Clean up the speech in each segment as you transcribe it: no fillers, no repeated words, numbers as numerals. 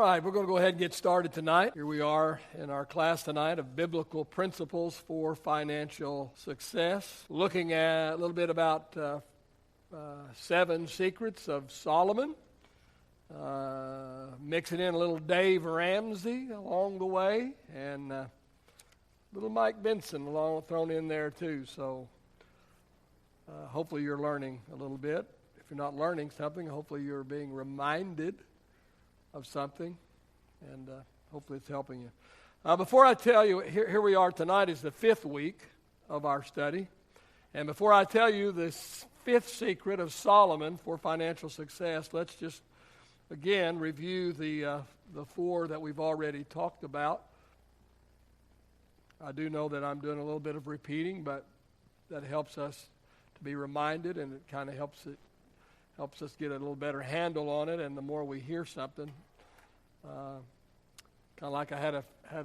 right, we're going to go ahead and get started tonight. Here we are in our class tonight of Biblical Principles for Financial Success, looking at a little bit about 7 secrets of Solomon, mixing in a little Dave Ramsey along the way, and little Mike Benson thrown in there too. So hopefully you're learning a little bit. If you're not learning something, hopefully you're being reminded of something, and hopefully it's helping you. Before I tell you, here we are tonight is the 5th week of our study, and before I tell you this 5th secret of Solomon for financial success, let's just again review the 4 that we've already talked about. I do know that I'm doing a little bit of repeating, but that helps us to be reminded, and it kind of helps us get a little better handle on it. And the more we hear something, kind of like I had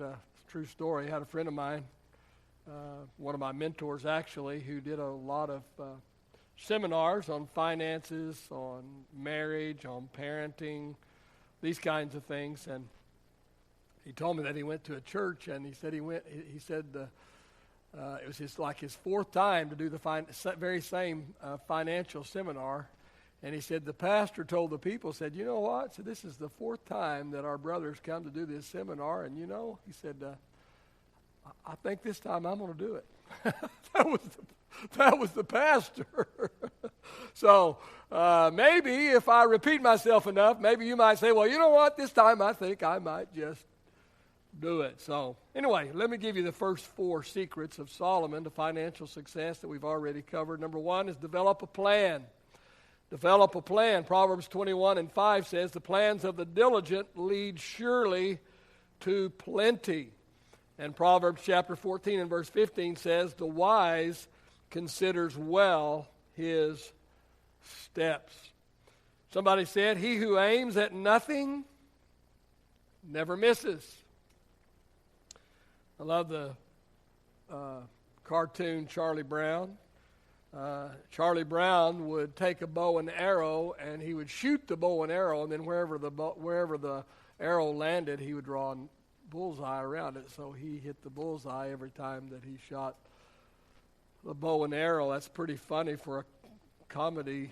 a true story. I had a friend of mine, one of my mentors actually, who did a lot of seminars on finances, on marriage, on parenting, these kinds of things. And he told me that he went to a church, and he said it was his 4th time to do the very same financial seminar. And he said the pastor told the people, said, you know what? So this is the 4th time that our brothers come to do this seminar. And, he said, I think this time I'm going to do it. That was the pastor. So maybe if I repeat myself enough, maybe you might say, well, you know what? This time I think I might just do it. So anyway, let me give you the first 4 secrets of Solomon to financial success that we've already covered. Number 1 is develop a plan. Develop a plan. Proverbs 21:5 says, the plans of the diligent lead surely to plenty. And Proverbs chapter 14 and verse 15 says, the wise considers well his steps. Somebody said, he who aims at nothing never misses. I love the cartoon Charlie Brown. Charlie Brown would take a bow and arrow, and he would shoot the bow and arrow, and then wherever the arrow landed, he would draw a bullseye around it. So he hit the bullseye every time that he shot the bow and arrow. That's pretty funny for a comic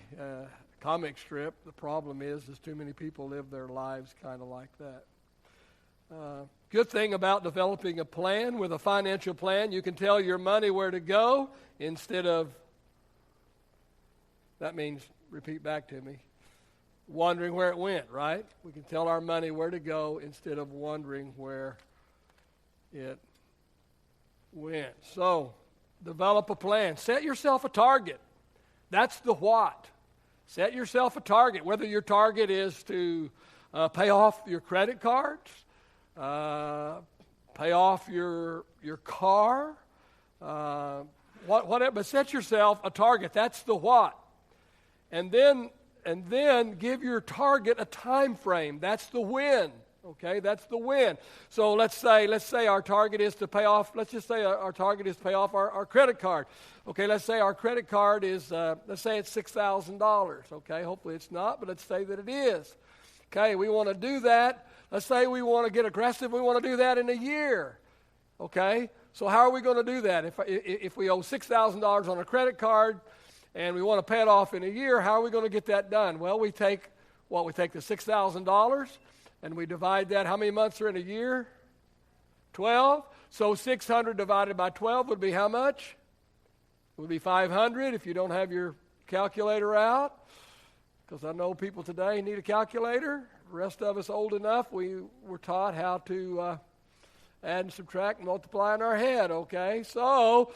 strip. The problem is too many people live their lives kind of like that. Good thing about developing a plan. With a financial plan, you can tell your money where to go instead of, that means, repeat back to me, wondering where it went, right? We can tell our money where to go instead of wondering where it went. So, develop a plan. Set yourself a target. That's the what. Set yourself a target, whether your target is to pay off your credit cards, pay off your car, whatever. But set yourself a target. That's the what. And then give your target a time frame. That's the when. Okay, that's the when. So let's say our target is to pay off. Let's just say our target is to pay off our credit card. Okay, let's say our credit card is let's say it's $6,000. Okay, hopefully it's not, but let's say that it is. Okay, we want to do that. Let's say we want to get aggressive. We want to do that in a year. Okay, so how are we going to do that? If we owe $6,000 on a credit card and we want to pay it off in a year, how are we going to get that done? Well, we take the $6,000 and we divide that. How many months are in a year? 12. So 600 divided by 12 would be how much? It would be 500 if you don't have your calculator out. Because I know people today need a calculator. The rest of us old enough, we were taught how to add and subtract and multiply in our head, okay? So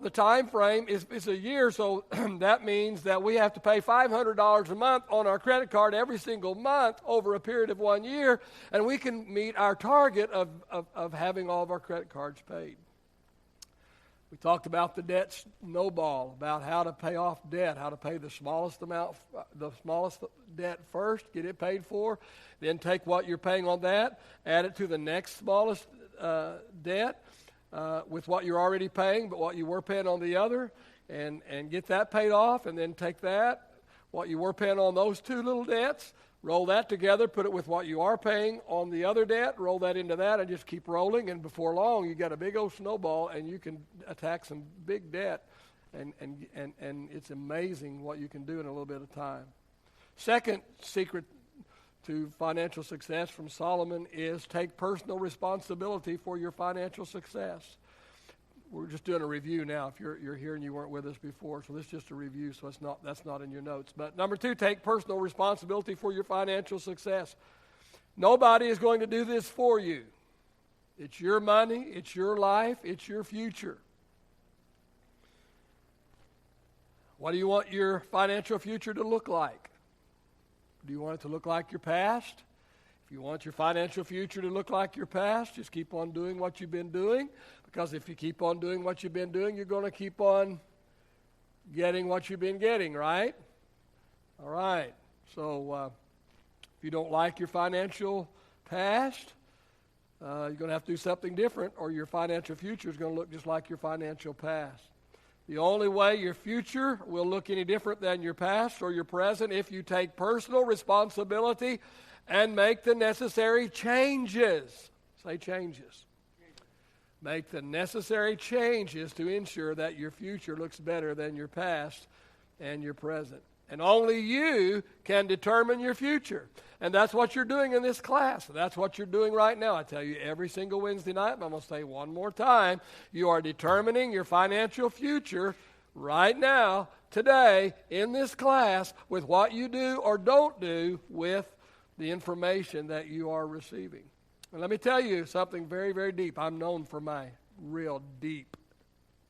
the time frame is a year, so that means that we have to pay $500 a month on our credit card every single month over a period of 1 year, and we can meet our target of having all of our credit cards paid. We talked about the debt snowball, about how to pay off debt, how to pay the smallest debt first, get it paid for, then take what you're paying on that, add it to the next smallest debt with what you're already paying, but what you were paying on the other, and get that paid off, and then take that, what you were paying on those 2 little debts, Roll that together, put it with what you are paying on the other debt, roll that into that, and just keep rolling. And before long, you got a big old snowball, and you can attack some big debt. And it's amazing what you can do in a little bit of time. Second secret to financial success from Solomon is take personal responsibility for your financial success. We're just doing a review now if you're here and you weren't with us before, so this is just a review, so that's not in your notes. But number 2, take personal responsibility for your financial success. Nobody is going to do this for you. It's your money, it's your life, it's your future. What do you want your financial future to look like? Do you want it to look like your past? If you want your financial future to look like your past, just keep on doing what you've been doing. Because if you keep on doing what you've been doing, you're going to keep on getting what you've been getting, right? All right. So if you don't like your financial past, you're going to have to do something different, or your financial future is going to look just like your financial past. The only way your future will look any different than your past or your present if you take personal responsibility and make the necessary changes. Say changes. Make the necessary changes to ensure that your future looks better than your past and your present. And only you can determine your future. And that's what you're doing in this class. That's what you're doing right now. I tell you every single Wednesday night, but I'm going to say one more time, you are determining your financial future right now, today, in this class, with what you do or don't do with the information that you are receiving. And let me tell you something very, very deep. I'm known for my real deep.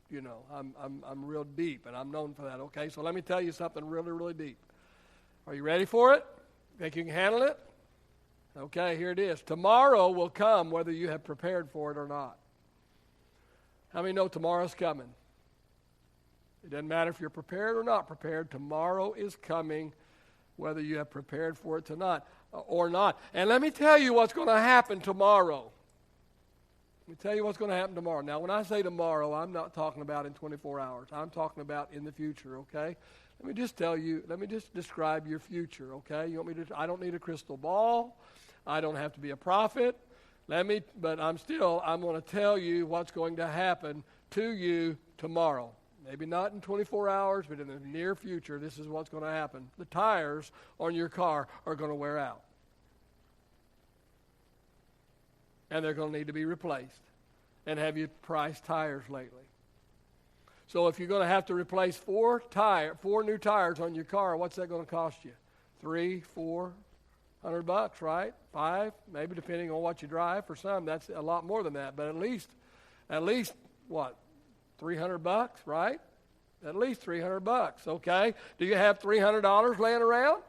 You know, I'm real deep, and I'm known for that, okay? So let me tell you something really, really deep. Are you ready for it? Think you can handle it? Okay, here it is. Tomorrow will come whether you have prepared for it or not. How many know tomorrow's coming? It doesn't matter if you're prepared or not prepared. Tomorrow is coming whether you have prepared for it or not. And let me tell you what's going to happen tomorrow. Let me tell you what's going to happen tomorrow. Now, when I say tomorrow, I'm not talking about in 24 hours. I'm talking about in the future, okay? Let me just describe your future, okay? You want me to? I don't need a crystal ball. I don't have to be a prophet. But I'm going to tell you what's going to happen to you tomorrow. Maybe not in 24 hours, but in the near future, this is what's going to happen. The tires on your car are going to wear out. And they're going to need to be replaced. And have you priced tires lately? So if you're going to have to replace 4 new tires on your car, what's that going to cost you? $300-400, right? 5, maybe depending on what you drive. For some, that's a lot more than that. But at least what? $300, right? At least $300, okay? Do you have $300 laying around?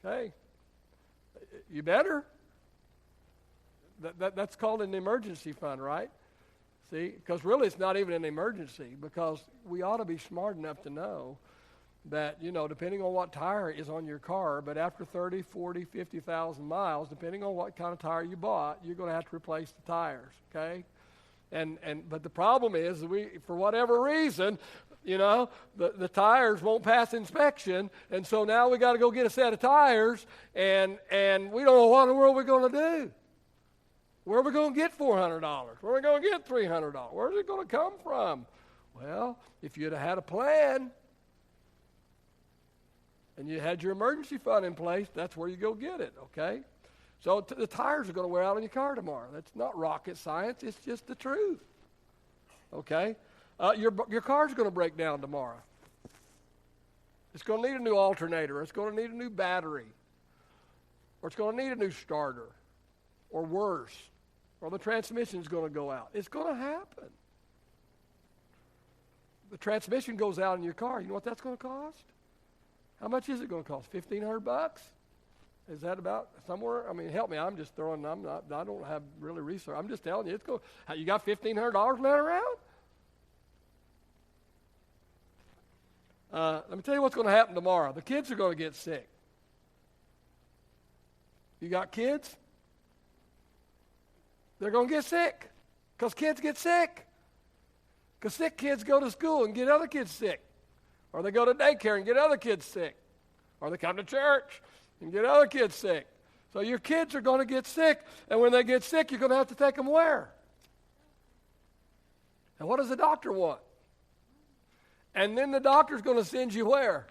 Okay. You better. That's called an emergency fund, right? See, because really it's not even an emergency, because we ought to be smart enough to know that, depending on what tire is on your car, but after 30, 40, 50,000 miles, depending on what kind of tire you bought, you're going to have to replace the tires, okay? But the problem is, for whatever reason, the tires won't pass inspection, and so now we got to go get a set of tires, and we don't know what in the world we're going to do. Where are we going to get $400? Where are we going to get $300? Where's it going to come from? Well, if you'd have had a plan and you had your emergency fund in place, that's where you go get it, okay? So the tires are going to wear out on your car tomorrow. That's not rocket science. It's just the truth, okay? Your car's going to break down tomorrow. It's going to need a new alternator. It's going to need a new battery. Or it's going to need a new starter. Or worse. Or the transmission's going to go out. It's going to happen. The transmission goes out in your car. You know what that's going to cost? How much is it going to cost? $1,500? Is that about somewhere? I mean, help me. I'm just throwing. I don't have really research. I'm just telling you. You got $1,500 laying around? Let me tell you what's going to happen tomorrow. The kids are going to get sick. You got kids? They're going to get sick because kids get sick. Because sick kids go to school and get other kids sick. Or they go to daycare and get other kids sick. or they come to church and get other kids sick. So your kids are going to get sick, and when they get sick, you're going to have to take them where? And what does the doctor want? And then the doctor's going to send you where?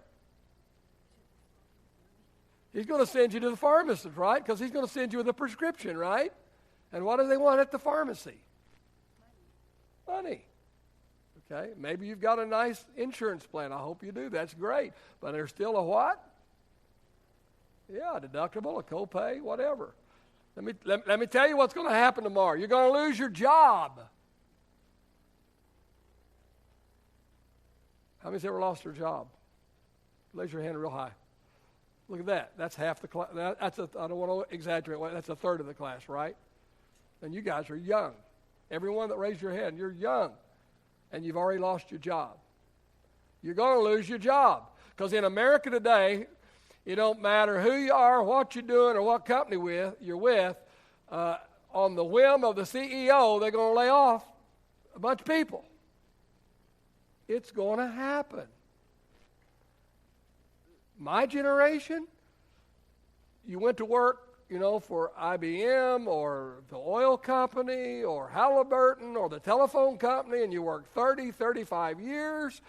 He's going to send you to the pharmacist, right? Because he's going to send you with a prescription, right? And what do they want at the pharmacy? Money. Okay? Maybe you've got a nice insurance plan. I hope you do. That's great. But there's still a what? Yeah, a deductible, a copay, whatever. Let me tell you what's going to happen tomorrow. You're going to lose your job. How many's ever lost their job? Raise your hand real high. Look at that. That's half the class. I don't want to exaggerate. That's a third of the class, right? And you guys are young. Everyone that raised your hand, you're young. And you've already lost your job. You're going to lose your job. Because in America today, it don't matter who you are, what you're doing, or what company you're with. On the whim of the CEO, they're going to lay off a bunch of people. It's going to happen. My generation, you went to work, for IBM or the oil company or Halliburton or the telephone company, and you worked 30, 35 years.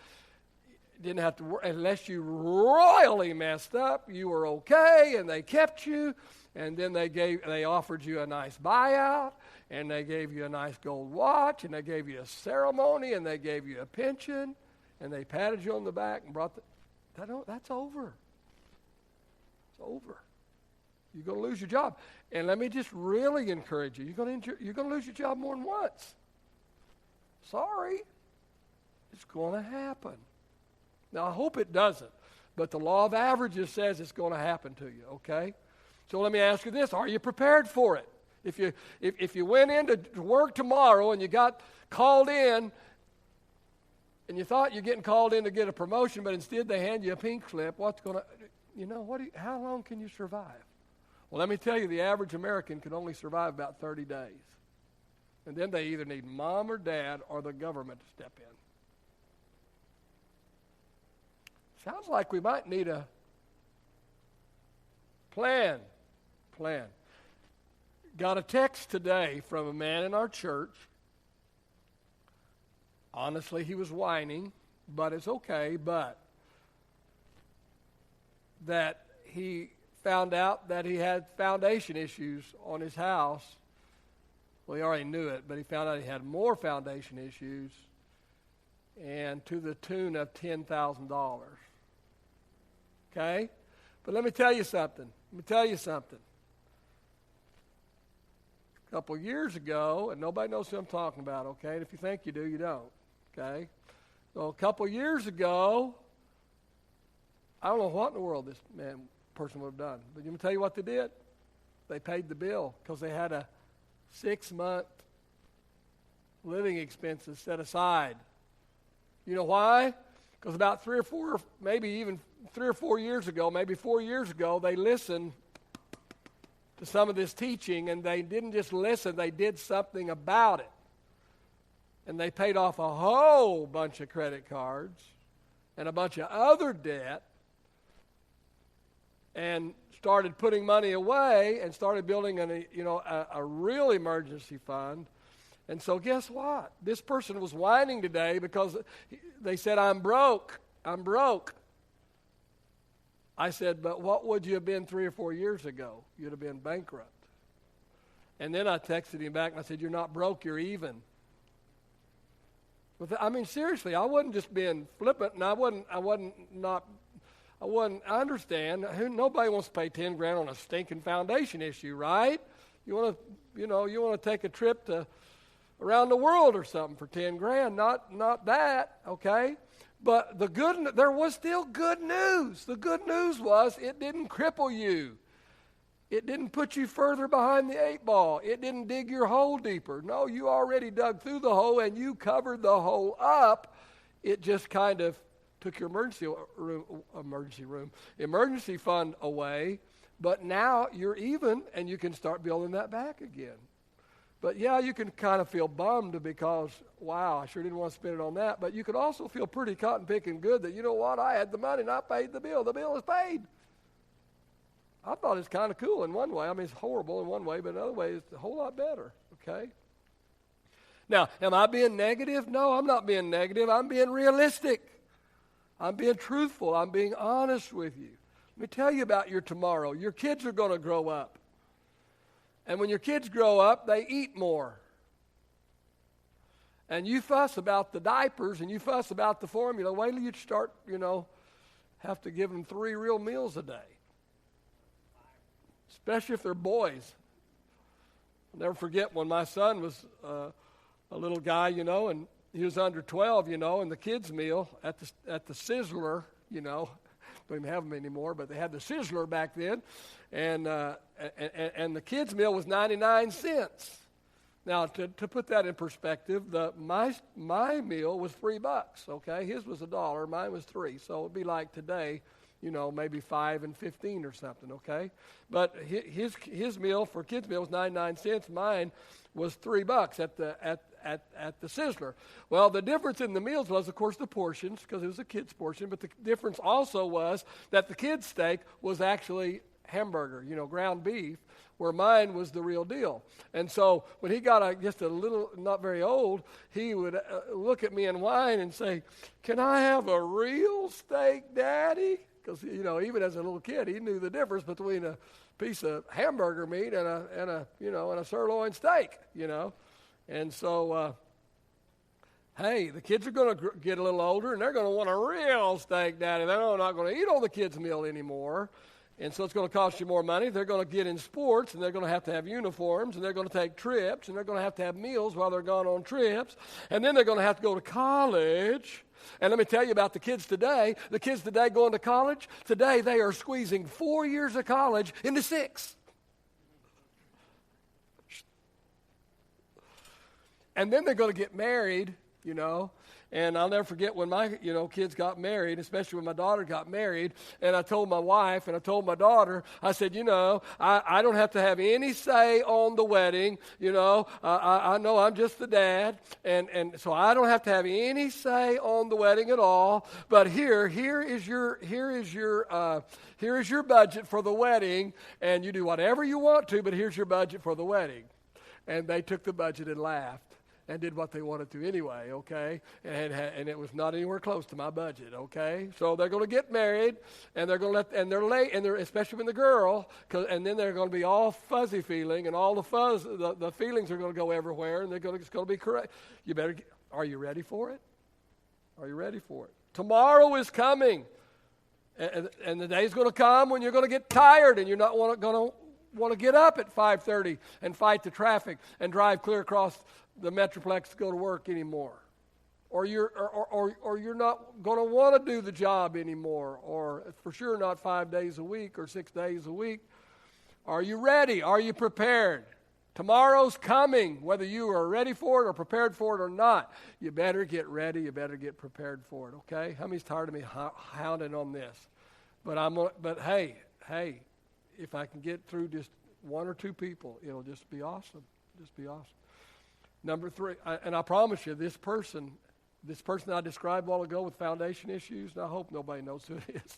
Didn't have to work unless you royally messed up. You were okay, and they kept you, and then they offered you a nice buyout, and they gave you a nice gold watch, and they gave you a ceremony, and they gave you a pension, and they patted you on the back and brought that's over. It's over. You're going to lose your job. And let me just really encourage you. You're going to lose your job more than once. Sorry. It's going to happen. Now, I hope it doesn't. But the law of averages says it's going to happen to you, okay? So let me ask you this. Are you prepared for it? If you went in to work tomorrow and you got called in and you thought you're getting called in to get a promotion, but instead they hand you a pink slip, what's going to, how long can you survive? Well, let me tell you, the average American can only survive about 30 days. And then they either need mom or dad or the government to step in. Sounds like we might need a plan. Got a text today from a man in our church. Honestly, he was whining, but it's okay, but that he found out that he had foundation issues on his house. Well, he already knew it, but he found out he had more foundation issues, and to the tune of $10,000. Okay? But let me tell you something. A couple years ago, and nobody knows who I'm talking about, okay? And if you think you do, you don't, okay? So a couple years ago, I don't know what in the world this person would have done. But let me tell you what they did. They paid the bill because they had a 6-month living expenses set aside. You know why? Because about 3 or 4, maybe even 3 or 4 years ago, maybe 4 years ago, they listened to some of this teaching, and they didn't just listen, they did something about it. And they paid off a whole bunch of credit cards and a bunch of other debt and started putting money away and started building a real emergency fund. And so guess what? This person was whining today because they said, I'm broke. I said, but what would you have been 3 or 4 years ago? You'd have been bankrupt. And then I texted him back and I said, you're not broke, you're even. Seriously, I wasn't just being flippant, and I understand. Nobody wants to pay $10,000 on a stinking foundation issue, right? You want to take a trip around the world or something for $10,000, not that, okay? But there was still good news. The good news was it didn't cripple you. It didn't put you further behind the 8 ball. It didn't dig your hole deeper. No, you already dug through the hole and you covered the hole up. It just kind of took your emergency fund away. But now you're even and you can start building that back again. But yeah, you can kind of feel bummed because, wow, I sure didn't want to spend it on that. But you could also feel pretty cotton picking good that, you know what, I had the money and I paid the bill. The bill is paid. I thought it's kind of cool in one way. I mean, it's horrible in one way, but in another way, it's a whole lot better, okay? Now, am I being negative? No, I'm not being negative. I'm being realistic. I'm being truthful. I'm being honest with you. Let me tell you about your tomorrow. Your kids are going to grow up. And when your kids grow up, they eat more. And you fuss about the diapers and you fuss about the formula. Wait till you start, have to give them 3 real meals a day. Especially if they're boys. I'll never forget when my son was a little guy, and he was under 12, and the kids' meal at the Sizzler, don't even have them anymore, but they had the Sizzler back then, and the kids' meal was 99 cents. Now, to put that in perspective, my meal was $3, okay? His was $1, mine was $3, so it'd be like today, maybe 5 and 15 or something, okay? But his meal for kids' meal was 99 cents. Mine was $3 at the Sizzler. Well, the difference in the meals was, of course, the portions, because it was a kid's portion, but the difference also was that the kid's steak was actually hamburger, ground beef, where mine was the real deal. And so when he got just a little, not very old, he would look at me and whine and say, "Can I have a real steak, Daddy?" Because, even as a little kid, he knew the difference between a piece of hamburger meat and a sirloin steak, And so, hey, the kids are going to get a little older, and they're going to want a real steak, Daddy. They're not going to eat on the kids' meal anymore. And so it's going to cost you more money. They're going to get in sports, and they're going to have uniforms, and they're going to take trips, and they're going to have meals while they're gone on trips. And then they're going to have to go to college. And let me tell you about the kids today. The kids today going to college, today they are squeezing 4 years of college into 6. And then they're going to get married, And I'll never forget when my, kids got married, especially when my daughter got married. And I told my wife and I told my daughter, I said, I don't have to have any say on the wedding. I know I'm just the dad. And so I don't have to have any say on the wedding at all. But here is your budget for the wedding. And you do whatever you want to, but here's your budget for the wedding. And they took the budget and laughed. And did what they wanted to anyway, okay? And it was not anywhere close to my budget, okay? So they're going to get married, and they're going to they're especially when the girl, and then they're going to be all fuzzy feeling, and all the feelings are going to go everywhere, and it's going to be correct. Are you ready for it? Are you ready for it? Tomorrow is coming, and the day's going to come when you're going to get tired, and you're not going to want to get up at 5:30 and fight the traffic and drive clear across the Metroplex to go to work anymore, or you're not going to want to do the job anymore, or for sure not 5 days a week or 6 days a week. Are you ready? Are you prepared? Tomorrow's coming, whether you are ready for it or prepared for it or not. You better get ready. You better get prepared for it. Okay? How many's tired of me hounding on this? But hey, if I can get through just 1 or 2 people, it'll just be awesome. Just be awesome. Number 3, and I promise you, this person I described a while ago with foundation issues, and I hope nobody knows who it is,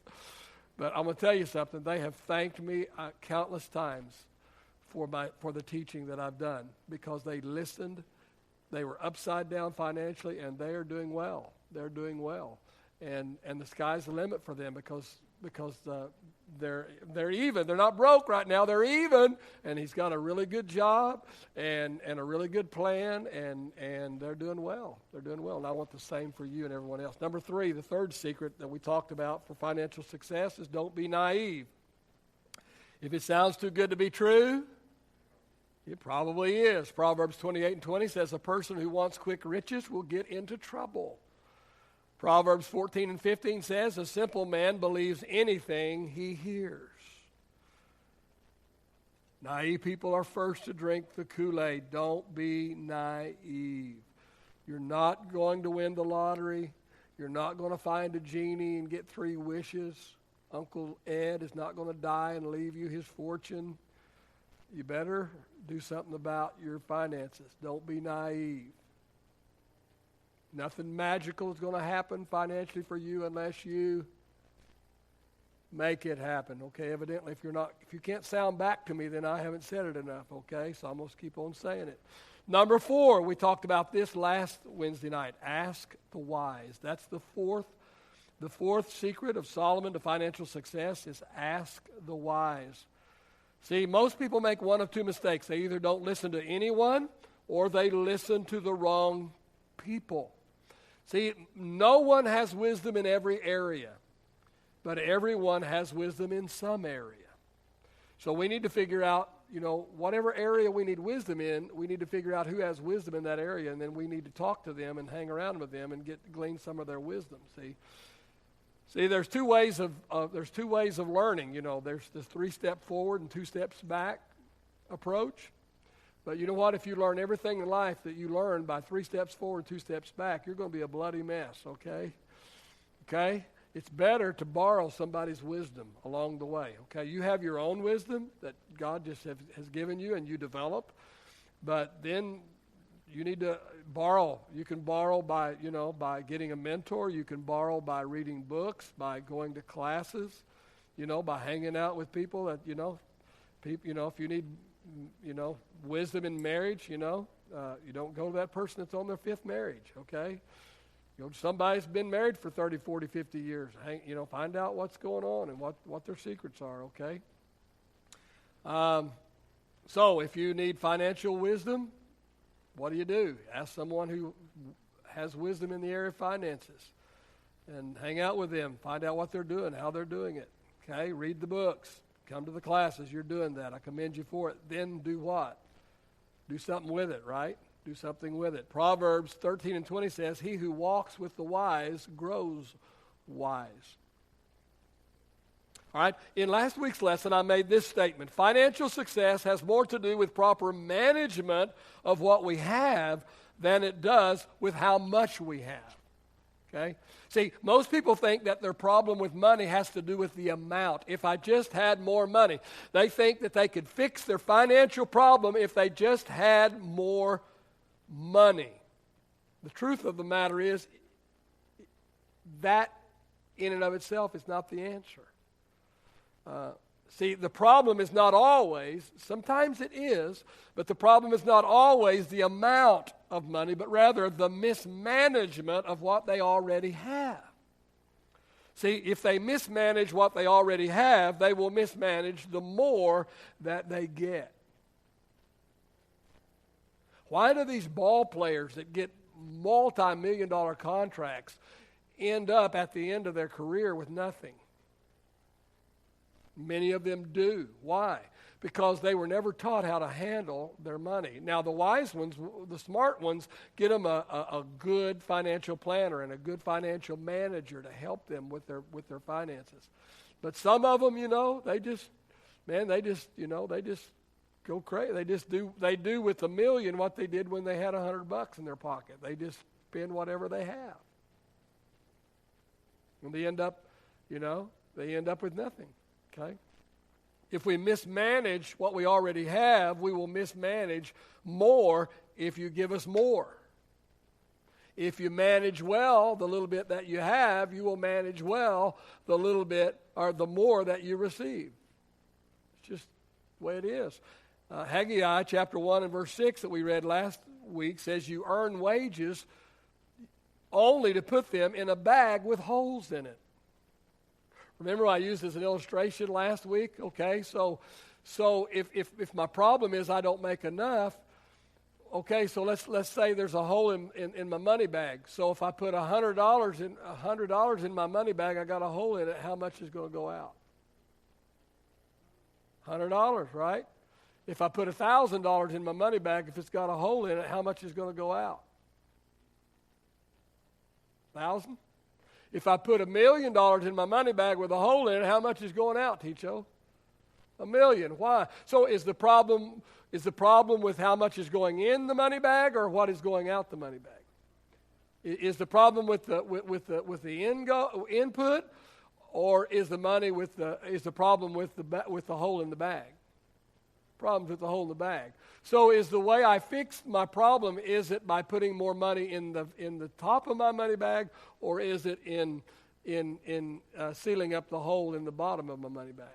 but I'm going to tell you something. They have thanked me countless times for the teaching that I've done, because they listened. They were upside down financially, and they are doing well. They're doing well, and the sky's the limit for them because they're even. They're not broke right now. They're even, and he's got a really good job and a really good plan, and they're doing well. They're doing well, and I want the same for you and everyone else. Number 3, the third secret that we talked about for financial success is don't be naive. If it sounds too good to be true, it probably is. Proverbs 28:20 says a person who wants quick riches will get into trouble. Proverbs 14:15 says, a simple man believes anything he hears. Naive people are first to drink the Kool-Aid. Don't be naive. You're not going to win the lottery. You're not going to find a genie and get 3 wishes. Uncle Ed is not going to die and leave you his fortune. You better do something about your finances. Don't be naive. Nothing magical is going to happen financially for you unless you Make it happen. Okay, evidently if you can't sound back to me, then I haven't said it enough. Okay, so I'm going to keep on saying it. Number 4, we talked about this last Wednesday night. Ask the wise. That's the fourth secret of Solomon to financial success is ask the wise. See, most people make one of two mistakes. They either don't listen to anyone or they listen to the wrong people. See, no one has wisdom in every area, but everyone has wisdom in some area. So we need to figure out, whatever area we need wisdom in, we need to figure out who has wisdom in that area, and then we need to talk to them and hang around with them and glean some of their wisdom. See, there's two ways of learning. There's this 3-step forward and 2 steps back approach. But you know what? If you learn everything in life that you learn by 3 steps forward, 2 steps back, you're going to be a bloody mess. Okay. It's better to borrow somebody's wisdom along the way. Okay, you have your own wisdom that God just has given you and you develop, but then you need to borrow. You can borrow by getting a mentor. You can borrow by reading books, by going to classes, by hanging out with people that if you need wisdom in marriage, you don't go to that person that's on their 5th marriage. Okay. Somebody's been married for 30, 40, 50 years. Find out what's going on and what their secrets are, okay? So if you need financial wisdom, what do? Ask someone who has wisdom in the area of finances and hang out with them. Find out what they're doing, how they're doing it, okay? Read the books. Come to the classes. You're doing that. I commend you for it. Then do what? Do something with it, right? Do something with it. Proverbs 13:20 says, "He who walks with the wise grows wise." All right. In last week's lesson, I made this statement. Financial success has more to do with proper management of what we have than it does with how much we have. Okay? See, most people think that their problem with money has to do with the amount. If I just had more money. They think that they could fix their financial problem if they just had more money. The truth of the matter is that in and of itself is not the answer. See, the problem is not always, sometimes it is, but the problem is not always the amount of money, but rather the mismanagement of what they already have. See, if they mismanage what they already have, they will mismanage the more that they get. Why do these ball players that get multi-million-dollar contracts end up at the end of their career with nothing? Many of them do. Why? Because they were never taught how to handle their money. Now, the wise ones, the smart ones, get them a good financial planner and a good financial manager to help them with their finances. But some of them, they just go crazy. They do with $1 million what they did when they had $100 in their pocket. They just spend whatever they have. And they end up with nothing. Okay? If we mismanage what we already have, we will mismanage more if you give us more. If you manage well the little bit that you have, you will manage well the little bit or the more that you receive. It's just the way it is. Haggai chapter 1 and verse 6 that we read last week says you earn wages only to put them in a bag with holes in it. Remember I used as an illustration last week? Okay, so if my problem is I don't make enough, okay, so let's say there's a hole in my money bag. So if I put $100 in my money bag, I got a hole in it, how much is going to go out? $100, right? If I put $1,000 in my money bag, if it's got a hole in it, how much is going to go out? 1,000? If I put $1 million in my money bag with a hole in it, how much is going out, Ticho? $1 million. Why? So is the problem with how much is going in the money bag or what is going out the money bag? Is the problem with the input, or is the problem with the hole in the bag? Problems with the hole in the bag. So is the way I fix my problem, is it by putting more money in the top of my money bag, or is it in in sealing up the hole in the bottom of my money bag.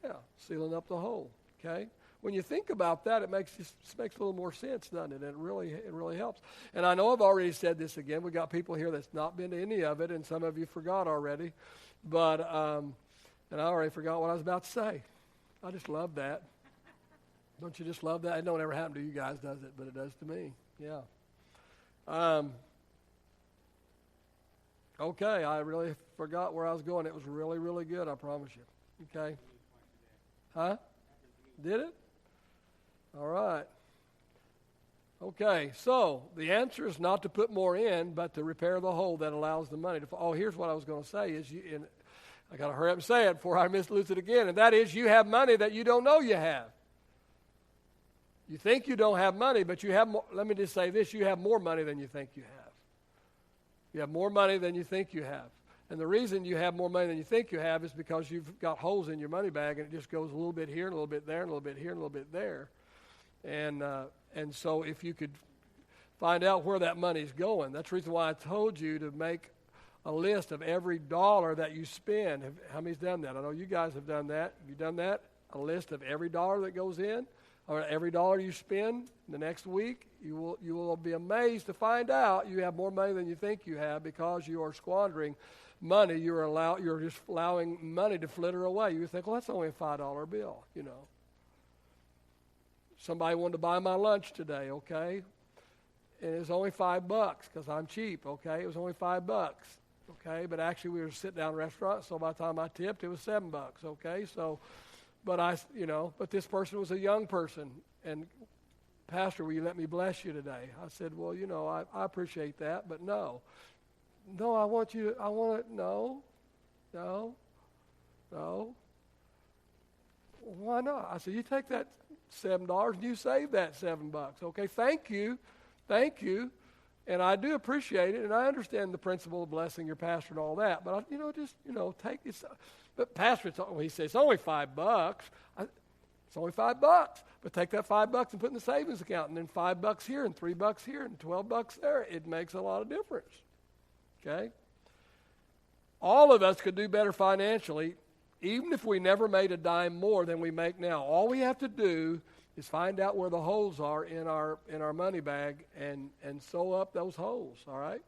Yeah, sealing up the hole, okay? When you think about that, it makes a little more sense, doesn't it? It really helps. And I know I've already said this again. We got people here that's not been to any of it, and some of you forgot already. But and I already forgot what I was about to say. I just love that. Don't you just love that? It don't ever happen to you guys, does it? But it does to me. Yeah. Okay, I really forgot where I was going. It was really, really good, I promise you. Okay. Huh? Did it? All right. Okay, so the answer is not to put more in, but to repair the hole that allows the money to fall. Oh, here's what I was going to say. I got to hurry up and say it before I mislose it again, and that is you have money that you don't know you have. You think you don't have money, but you have more. Let me just say this. You have more money than you think you have. You have more money than you think you have. And the reason you have more money than you think you have is because you've got holes in your money bag, and it just goes a little bit here, and a little bit there, and a little bit here, and a little bit there. And so if you could find out where that money's going, that's the reason why I told you to make a list of every dollar that you spend. How many's done that? I know you guys have done that. Have you done that? A list of every dollar that goes in, or every dollar you spend the next week. You will be amazed to find out you have more money than you think you have because you are squandering money. You're just allowing money to flitter away. You think, well, that's only a $5 bill, you know. Somebody wanted to buy my lunch today, okay? And it was only $5 because I'm cheap, okay? It was only $5, okay? But actually we were sitting down at a restaurant, so by the time I tipped, it was $7, okay? So, but this person was a young person, and Pastor, will you let me bless you today? I said, well, I appreciate that, but no. No, no. Why not? I said, you take that $7 and you save that $7. Okay, thank you. And I do appreciate it, and I understand the principle of blessing your pastor and all that. But take this. But pastor, he says it's only $5. It's only $5. But take that $5 and put it in the savings account, and then $5 here, and $3 here, and $12 there. It makes a lot of difference. Okay? All of us could do better financially, even if we never made a dime more than we make now. All we have to do is find out where the holes are in our money bag and sew up those holes, all right?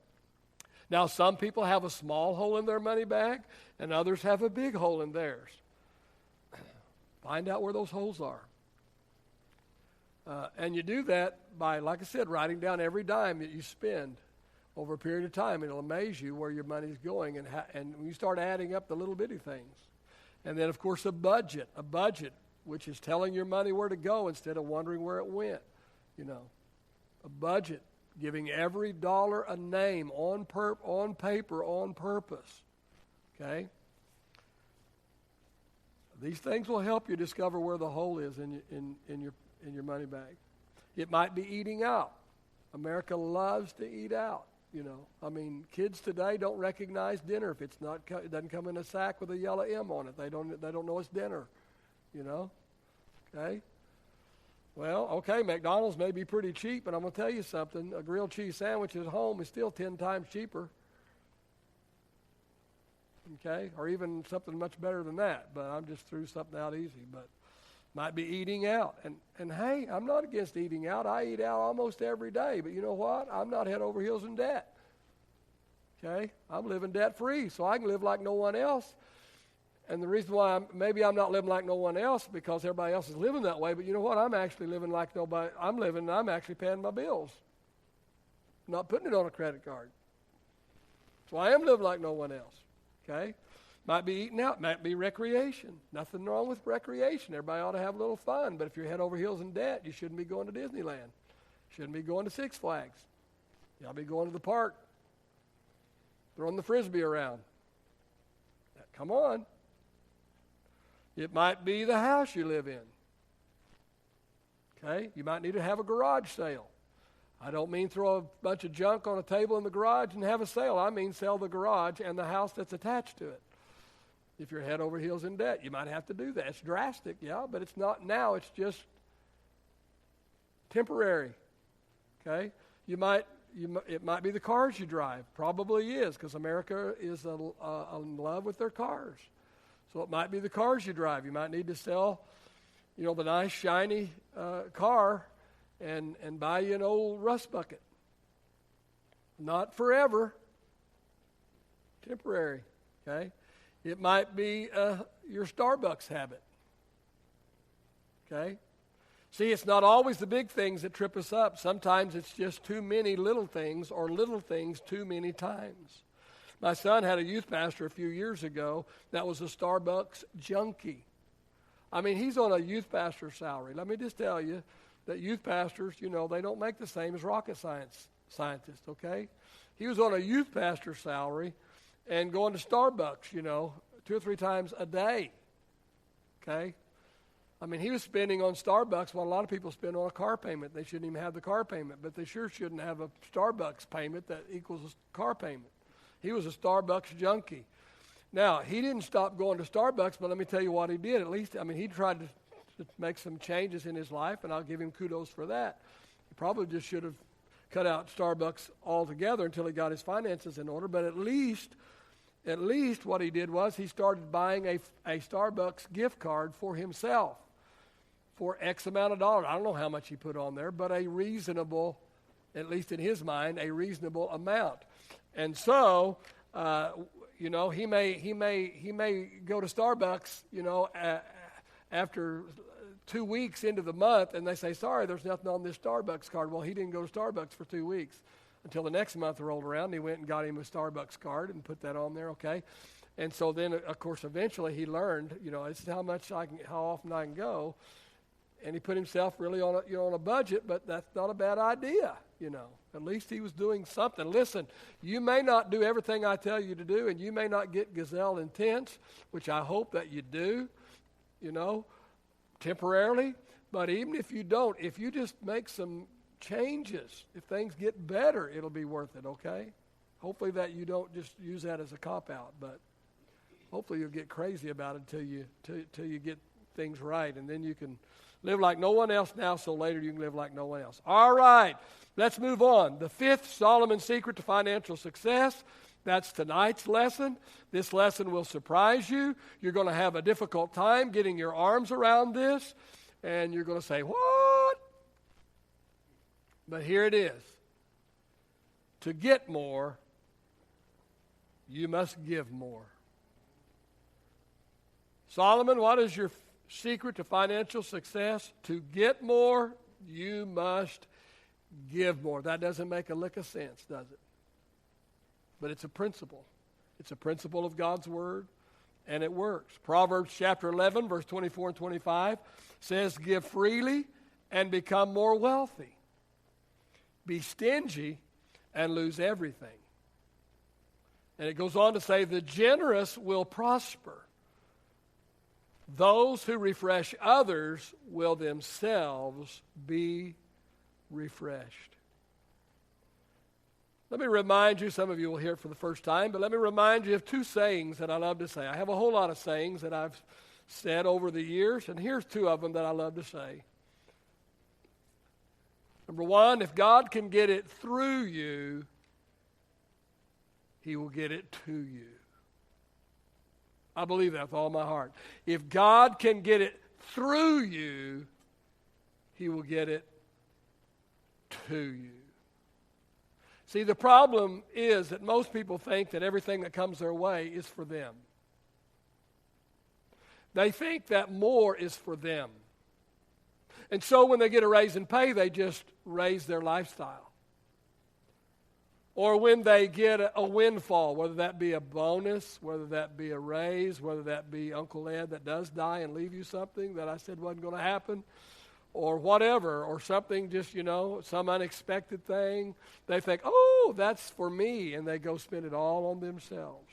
Now, some people have a small hole in their money bag, and others have a big hole in theirs. Find out where those holes are. And you do that by, like I said, writing down every dime that you spend over a period of time. It'll amaze you where your money's going, and when you start adding up the little bitty things. And then, of course, a budget, which is telling your money where to go instead of wondering where it went. A budget, giving every dollar a name on paper, on purpose. Okay? These things will help you discover where the hole is in your money bag. It might be eating out. America loves to eat out. Kids today don't recognize dinner if it doesn't come in a sack with a yellow M on it. They don't know it's dinner. Okay. Well, okay, McDonald's may be pretty cheap, but I'm going to tell you something. A grilled cheese sandwich at home is still 10 times cheaper. Okay, or even something much better than that. But I'm just threw something out easy. But might be eating out. And hey, I'm not against eating out. I eat out almost every day. But you know what? I'm not head over heels in debt. Okay? I'm living debt-free, so I can live like no one else. And the reason why I'm not living like no one else because everybody else is living that way. But you know what? I'm actually living like nobody. I'm actually paying my bills. I'm not putting it on a credit card. So I am living like no one else. Okay? Might be eating out, might be recreation. Nothing wrong with recreation. Everybody ought to have a little fun. But if you're head over heels in debt, you shouldn't be going to Disneyland. Shouldn't be going to Six Flags. You ought to be going to the park, throwing the Frisbee around. Come on. It might be the house you live in. Okay? You might need to have a garage sale. I don't mean throw a bunch of junk on a table in the garage and have a sale. I mean sell the garage and the house that's attached to it. If you're head over heels in debt, you might have to do that. It's drastic, yeah, but it's not now. It's just temporary. Okay? You might it might be the cars you drive. Probably is, because America is in love with their cars. So it might be the cars you drive. You might need to sell, the nice, shiny car and buy you an old rust bucket. Not forever. Temporary, okay? It might be your Starbucks habit, okay? See, it's not always the big things that trip us up. Sometimes it's just too many little things, or little things too many times. My son had a youth pastor a few years ago that was a Starbucks junkie. I mean, he's on a youth pastor salary. Let me just tell you that youth pastors, they don't make the same as rocket scientists, okay? He was on a youth pastor salary and going to Starbucks, 2 or 3 times a day, okay? I mean, he was spending on Starbucks what a lot of people spend on a car payment. They shouldn't even have the car payment, but they sure shouldn't have a Starbucks payment that equals a car payment. He was a Starbucks junkie. Now, he didn't stop going to Starbucks, but let me tell you what he did. At least, he tried to make some changes in his life, and I'll give him kudos for that. He probably just should have cut out Starbucks altogether until he got his finances in order, but at least what he did was he started buying a Starbucks gift card for himself for X amount of dollars. I don't know how much he put on there, but a reasonable, at least in his mind, a reasonable amount. And so, he may go to Starbucks, after 2 weeks into the month, and they say, sorry, there's nothing on this Starbucks card. Well, he didn't go to Starbucks for 2 weeks until the next month rolled around, and he went and got him a Starbucks card and put that on there, okay? And so then, of course, eventually he learned, this is how often I can go. And he put himself really on a budget, but that's not a bad idea, At least he was doing something. Listen, you may not do everything I tell you to do, and you may not get gazelle intense, which I hope that you do, temporarily. But even if you don't, if you just make some changes, if things get better, it'll be worth it, okay? Hopefully that you don't just use that as a cop-out, but hopefully you'll get crazy about it till you get things right, and then you can live like no one else now, so later you can live like no one else. All right, let's move on. The 5th Solomon secret to financial success. That's tonight's lesson. This lesson will surprise you. You're going to have a difficult time getting your arms around this, and you're going to say, what? But here it is. To get more, you must give more. Solomon, what is your secret to financial success? To get more, you must give more. That doesn't make a lick of sense, does it? But it's a principle. It's a principle of God's Word, and it works. Proverbs chapter 11, verse 24 and 25 says, give freely and become more wealthy. Be stingy and lose everything. And it goes on to say, the generous will prosper. Those who refresh others will themselves be refreshed. Let me remind you, some of you will hear it for the first time, but let me remind you of 2 sayings that I love to say. I have a whole lot of sayings that I've said over the years, and here's 2 of them that I love to say. Number 1, if God can get it through you, He will get it to you. I believe that with all my heart. If God can get it through you, He will get it to you. See, the problem is that most people think that everything that comes their way is for them. They think that more is for them. And so when they get a raise in pay, they just raise their lifestyle. Or when they get a windfall, whether that be a bonus, whether that be a raise, whether that be Uncle Ed that does die and leave you something that I said wasn't going to happen, or whatever, or something just, some unexpected thing, they think, oh, that's for me, and they go spend it all on themselves.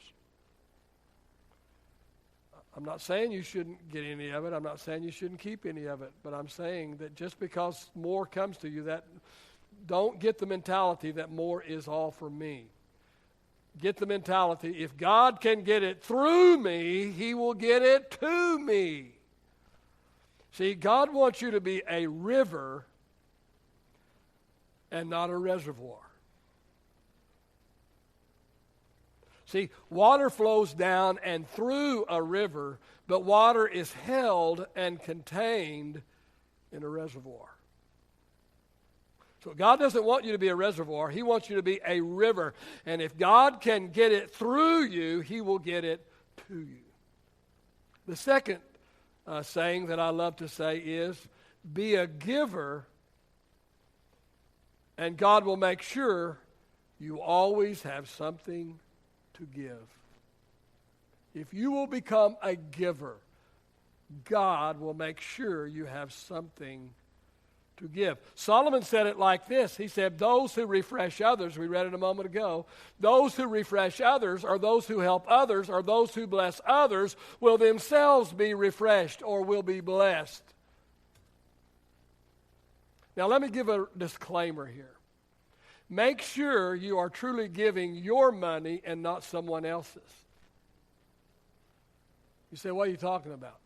I'm not saying you shouldn't get any of it. I'm not saying you shouldn't keep any of it, but I'm saying that just because more comes to you, that don't get the mentality that more is all for me. Get the mentality, if God can get it through me, He will get it to me. See, God wants you to be a river and not a reservoir. See, water flows down and through a river, but water is held and contained in a reservoir. So God doesn't want you to be a reservoir. He wants you to be a river. And if God can get it through you, He will get it to you. The second saying that I love to say is, be a giver, and God will make sure you always have something to give. If you will become a giver, God will make sure you have something to give. Solomon said it like this. He said, those who refresh others, we read it a moment ago, those who refresh others, or those who help others, or those who bless others, will themselves be refreshed or will be blessed. Now let me give a disclaimer here. Make sure you are truly giving your money and not someone else's. You say, what are you talking about?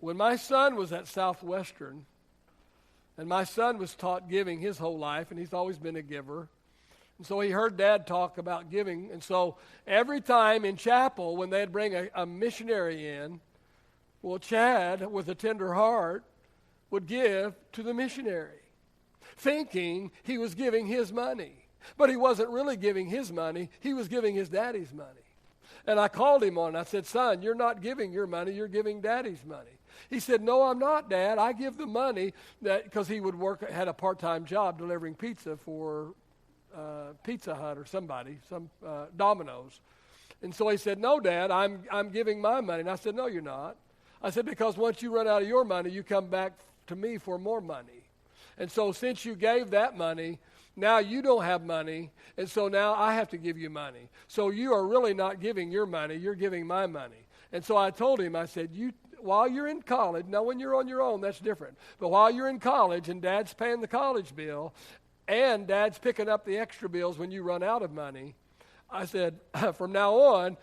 When my son was at Southwestern, and my son was taught giving his whole life, and he's always been a giver, and so he heard Dad talk about giving, and so every time in chapel when they'd bring a missionary in, well, Chad, with a tender heart, would give to the missionary, thinking he was giving his money. But he wasn't really giving his money. He was giving his daddy's money. And I called him on it. I said, son, you're not giving your money. You're giving daddy's money. He said, no, I'm not, Dad. I give the money because he would had a part-time job delivering pizza for Pizza Hut or somebody, some Domino's. And so he said, no, Dad, I'm giving my money. And I said, no, you're not. I said, because once you run out of your money, you come back to me for more money. And so since you gave that money, now you don't have money, and so now I have to give you money. So you are really not giving your money, you're giving my money. And so I told him, I said, while you're in college, now when you're on your own, that's different. But while you're in college and Dad's paying the college bill, and Dad's picking up the extra bills when you run out of money, I said, from now on,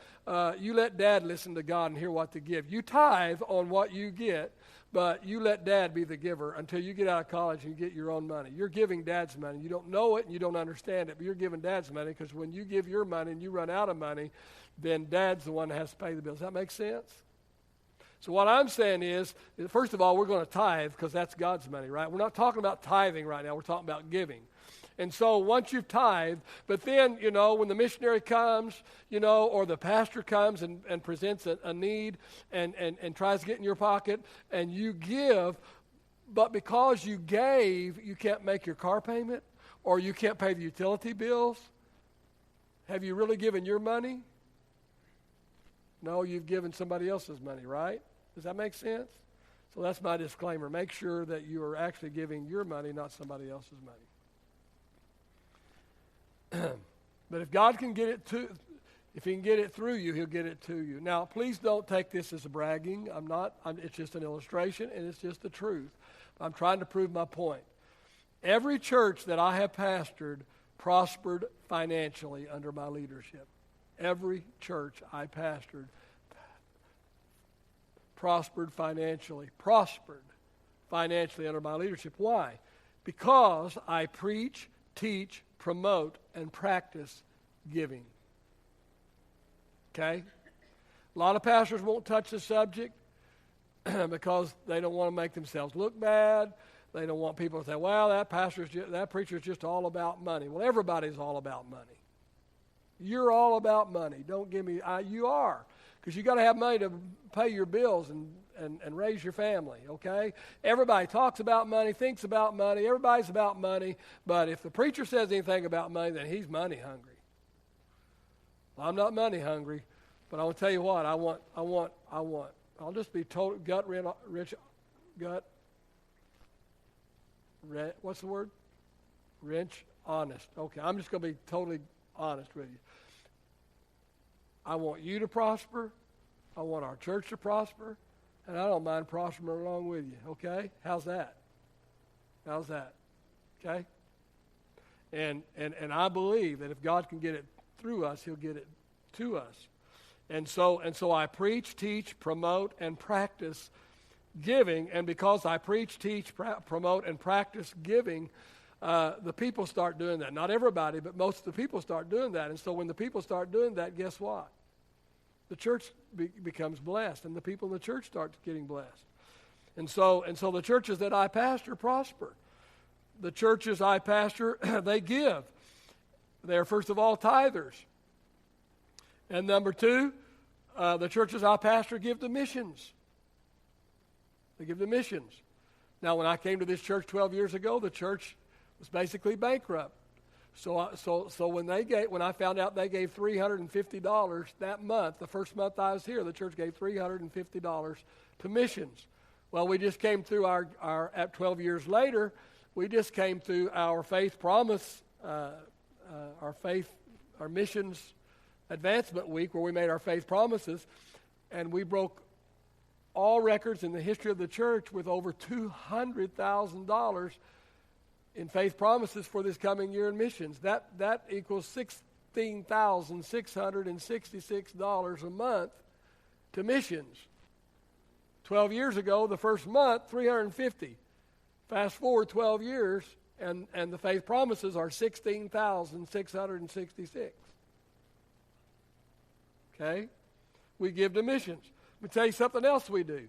you let Dad listen to God and hear what to give. You tithe on what you get, but you let Dad be the giver until you get out of college and you get your own money. You're giving Dad's money. You don't know it and you don't understand it, but you're giving Dad's money because when you give your money and you run out of money, then Dad's the one that has to pay the bills. Does that make sense? So what I'm saying is, first of all, we're going to tithe because that's God's money, right? We're not talking about tithing right now. We're talking about giving. And so once you've tithed, but then, when the missionary comes, or the pastor comes and presents a need and tries to get in your pocket and you give, but because you gave, you can't make your car payment or you can't pay the utility bills, have you really given your money? No, you've given somebody else's money, right? Does that make sense? So that's my disclaimer. Make sure that you are actually giving your money, not somebody else's money. But if God can get it if He can get it through you, He'll get it to you. Now, please don't take this as a bragging. It's just an illustration, and it's just the truth. I'm trying to prove my point. Every church that I have pastored prospered financially under my leadership. Every church I pastored prospered financially under my leadership. Why? Because I preach, teach, promote, and practice giving. Okay? A lot of pastors won't touch the subject because they don't want to make themselves look bad. They don't want people to say, well, that preacher's just all about money. Well, everybody's all about money. You're all about money. Don't give me, you are. Because you got to have money to pay your bills and raise your family, okay? Everybody talks about money, thinks about money. Everybody's about money. But if the preacher says anything about money, then he's money hungry. Well, I'm not money hungry, but I will tell you what, I want. I'll just be total what's the word? Rich, honest. Okay, I'm just going to be totally honest with you. I want you to prosper. I want our church to prosper. And I don't mind prospering along with you, okay? How's that? Okay? And I believe that if God can get it through us, He'll get it to us. And so I preach, teach, promote, and practice giving. And because I preach, teach, promote, and practice giving, the people start doing that. Not everybody, but most of the people start doing that. And so when the people start doing that, guess what? The church becomes blessed, and the people in the church start getting blessed. And so the churches that I pastor prosper. The churches I pastor, they give. They're, first of all, tithers. And number two, the churches I pastor give to missions. They give to missions. Now, when I came to this church 12 years ago, the church was basically bankrupt. So when I found out they gave $350 that month, the first month I was here, the church gave $350 to missions. Well, we just came through at 12 years later, we just came through our faith promise, our missions advancement week where we made our faith promises, and we broke all records in the history of the church with over $200,000 in faith promises for this coming year in missions. That equals $16,666 a month to missions. 12 years ago, the first month, $350. Fast forward 12 years, and the faith promises are $16,666. Okay? We give to missions. Let me tell you something else we do.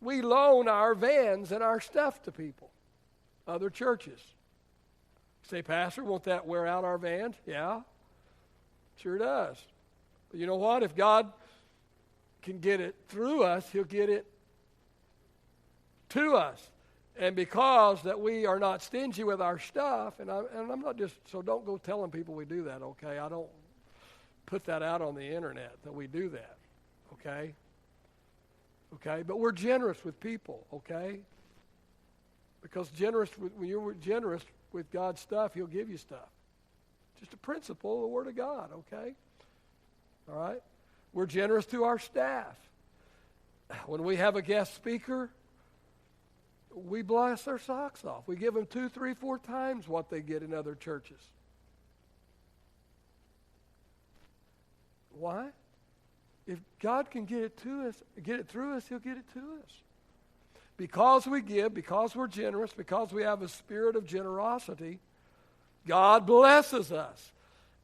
We loan our vans and our stuff to people, other churches. Say, Pastor, won't that wear out our vans? Yeah, sure does. But you know what? If God can get it through us, he'll get it to us. And because that we are not stingy with our stuff, and I'm not just, so don't go telling people we do that, okay? I don't put that out on the internet that we do that, okay? Okay, but we're generous with people, okay? Because when you're generous with God's stuff, he'll give you stuff. Just a principle of the Word of God, okay? All right? We're generous to our staff. When we have a guest speaker, we bless their socks off. We give them 2, 3, 4 times what they get in other churches. Why? If God can get it to us, get it through us, he'll get it to us. Because we give, because we're generous, because we have a spirit of generosity, God blesses us.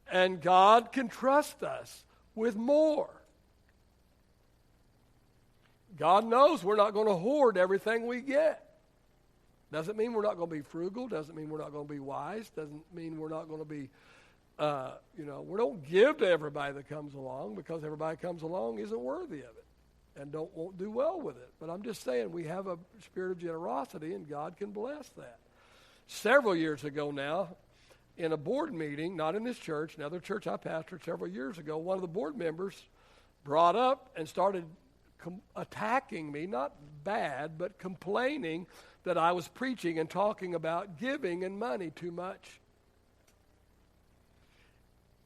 And God can trust us with more. God knows we're not going to hoard everything we get. Doesn't mean we're not going to be frugal. Doesn't mean we're not going to be wise. Doesn't mean we're not going to be, we don't give to everybody that comes along, because everybody comes along isn't worthy of it and won't do well with it. But I'm just saying we have a spirit of generosity, and God can bless that. Several years ago now, in a board meeting, not in this church, another church I pastored several years ago, one of the board members brought up and started attacking me, not bad, but complaining that I was preaching and talking about giving and money too much.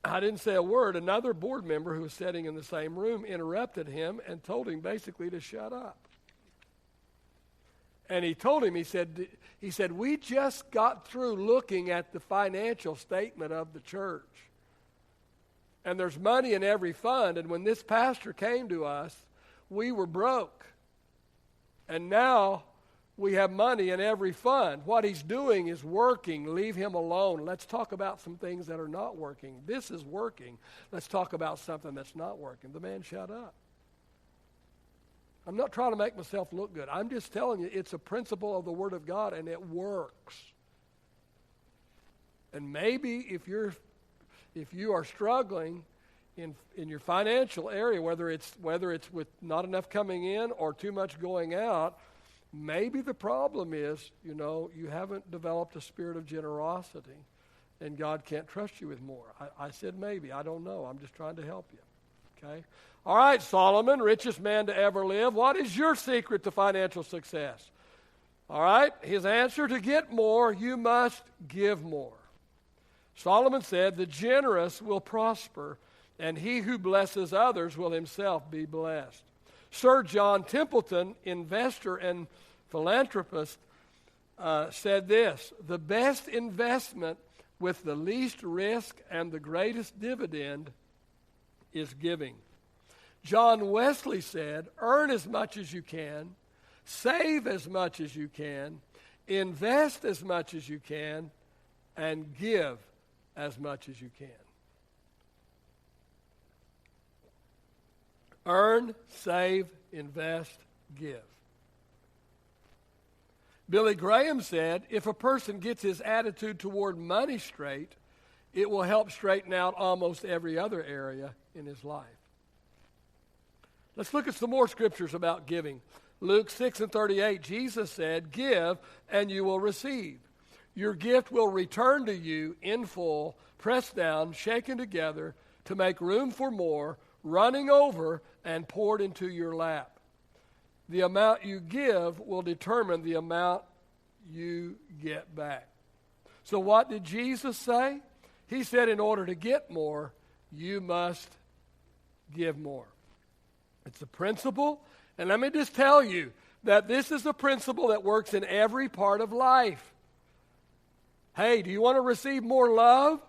I didn't say a word. Another board member who was sitting in the same room interrupted him and told him basically to shut up. And he told him, he said, we just got through looking at the financial statement of the church. And there's money in every fund. And when this pastor came to us, we were broke. And now we have money in every fund. What he's doing is working. Leave him alone. Let's talk about some things that are not working. This is working. Let's talk about something that's not working. The man shut up. I'm not trying to make myself look good. I'm just telling you it's a principle of the Word of God, and it works. And maybe if you are struggling in your financial area, whether it's with not enough coming in or too much going out, maybe the problem is, you haven't developed a spirit of generosity, and God can't trust you with more. I said maybe. I don't know. I'm just trying to help you. Okay? All right, Solomon, richest man to ever live. What is your secret to financial success? All right, his answer: to get more, you must give more. Solomon said, the generous will prosper, and he who blesses others will himself be blessed. Sir John Templeton, investor and philanthropist, said this: the best investment with the least risk and the greatest dividend is giving. John Wesley said, earn as much as you can, save as much as you can, invest as much as you can, and give as much as you can. Earn, save, invest, give. Billy Graham said, if a person gets his attitude toward money straight, it will help straighten out almost every other area in his life. Let's look at some more scriptures about giving. Luke 6:38, Jesus said, give and you will receive. Your gift will return to you in full, pressed down, shaken together to make room for more, running over and poured into your lap. The amount you give will determine the amount you get back. So what did Jesus say? He said in order to get more, you must give more. It's a principle, and let me just tell you that this is a principle that works in every part of life. Hey, do you want to receive more love?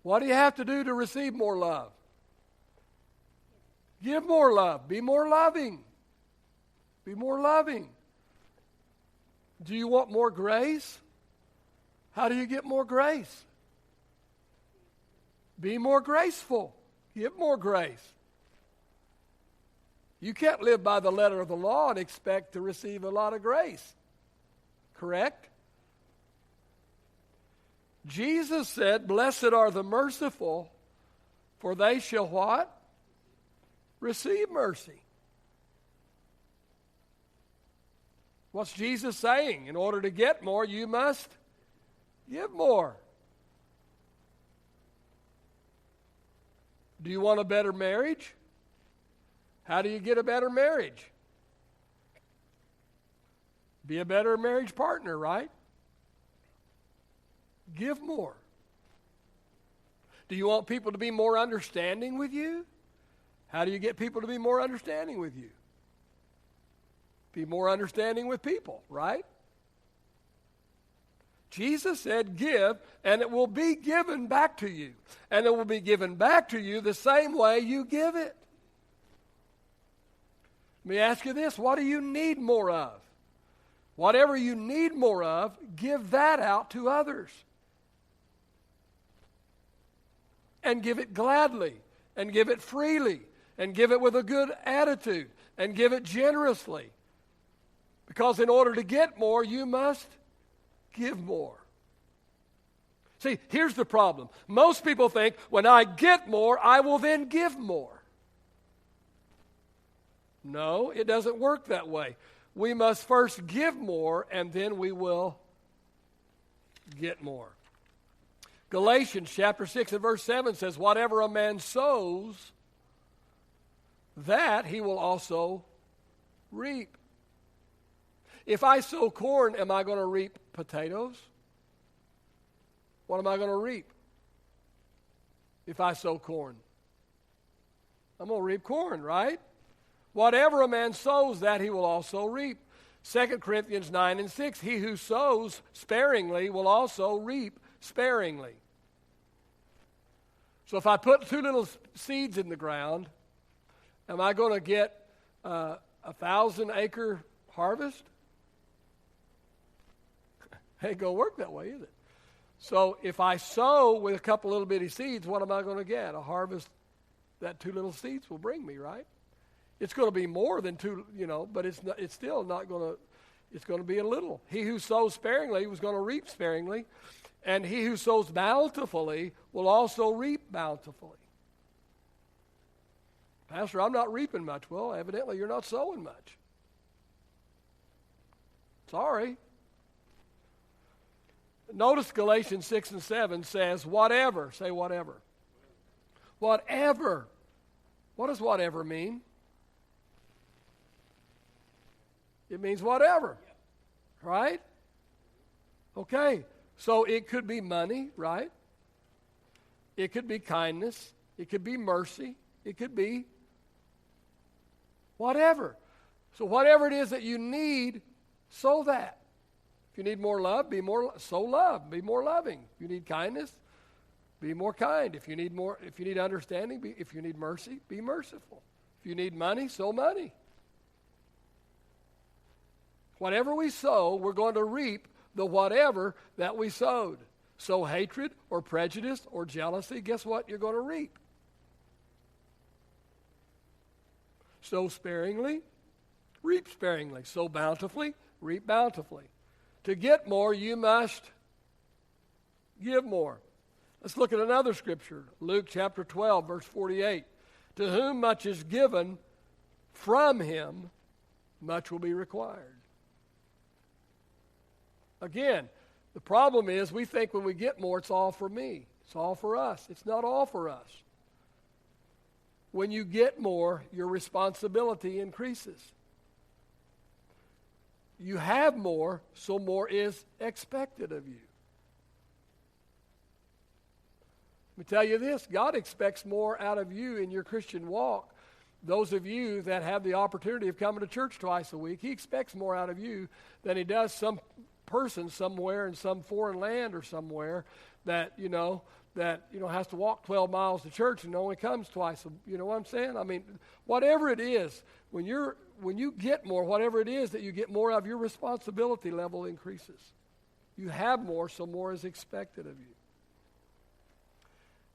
What do you have to do to receive more love? Give more love. Be more loving. Be more loving. Do you want more grace? How do you get more grace? Be more graceful. Give more grace. You can't live by the letter of the law and expect to receive a lot of grace. Correct? Jesus said, blessed are the merciful, for they shall what? Receive mercy. What's Jesus saying? In order to get more, you must give more. Do you want a better marriage? How do you get a better marriage? Be a better marriage partner, right? Give more. Do you want people to be more understanding with you? How do you get people to be more understanding with you? Be more understanding with people, right? Jesus said, give, and it will be given back to you. And it will be given back to you the same way you give it. Let me ask you this, what do you need more of? Whatever you need more of, give that out to others. And give it gladly, and give it freely, and give it with a good attitude, and give it generously. Because in order to get more, you must give more. See, here's the problem. Most people think, when I get more, I will then give more. No, it doesn't work that way. We must first give more, and then we will get more. Galatians chapter 6 and verse 7 says, whatever a man sows, that he will also reap. If I sow corn, am I going to reap potatoes? What am I going to reap if I sow corn? I'm going to reap corn, right? Whatever a man sows, that he will also reap. 2 Corinthians 9 and 6, he who sows sparingly will also reap sparingly. So if I put 2 little seeds in the ground, am I going to get a 1,000-acre harvest? It ain't going to work that way, is it? So if I sow with a couple little bitty seeds, what am I going to get? A harvest that 2 little seeds will bring me, right? It's going to be more than 2, but it's still not going to, it's going to be a little. He who sows sparingly was going to reap sparingly, and he who sows bountifully will also reap bountifully. Pastor, I'm not reaping much. Well, evidently you're not sowing much. Sorry. Notice Galatians 6 and 7 says, whatever. Say whatever. Whatever. What does whatever mean? It means whatever. Right? Okay. So it could be money, right? It could be kindness. It could be mercy. It could be whatever. So whatever it is that you need, sow that. If you need more love, sow love, be more loving. If you need kindness, be more kind. If you need understanding, if you need mercy, be merciful. If you need money, sow money. Whatever we sow, we're going to reap the whatever that we sowed. Sow hatred or prejudice or jealousy, guess what you're going to reap? Sow sparingly, reap sparingly. Sow bountifully, reap bountifully. To get more, you must give more. Let's look at another scripture. Luke chapter 12, verse 48. To whom much is given, from him much will be required. Again, the problem is we think when we get more, it's all for me. It's all for us. It's not all for us. When you get more, your responsibility increases. You have more, so more is expected of you. Let me tell you this, God expects more out of you in your Christian walk. Those of you that have the opportunity of coming to church twice a week, He expects more out of you than He does some person somewhere in some foreign land or somewhere that has to walk 12 miles to church and only comes twice. You know what I'm saying? I mean, whatever it is, when you get more, whatever it is that you get more of, your responsibility level increases. You have more, so more is expected of you.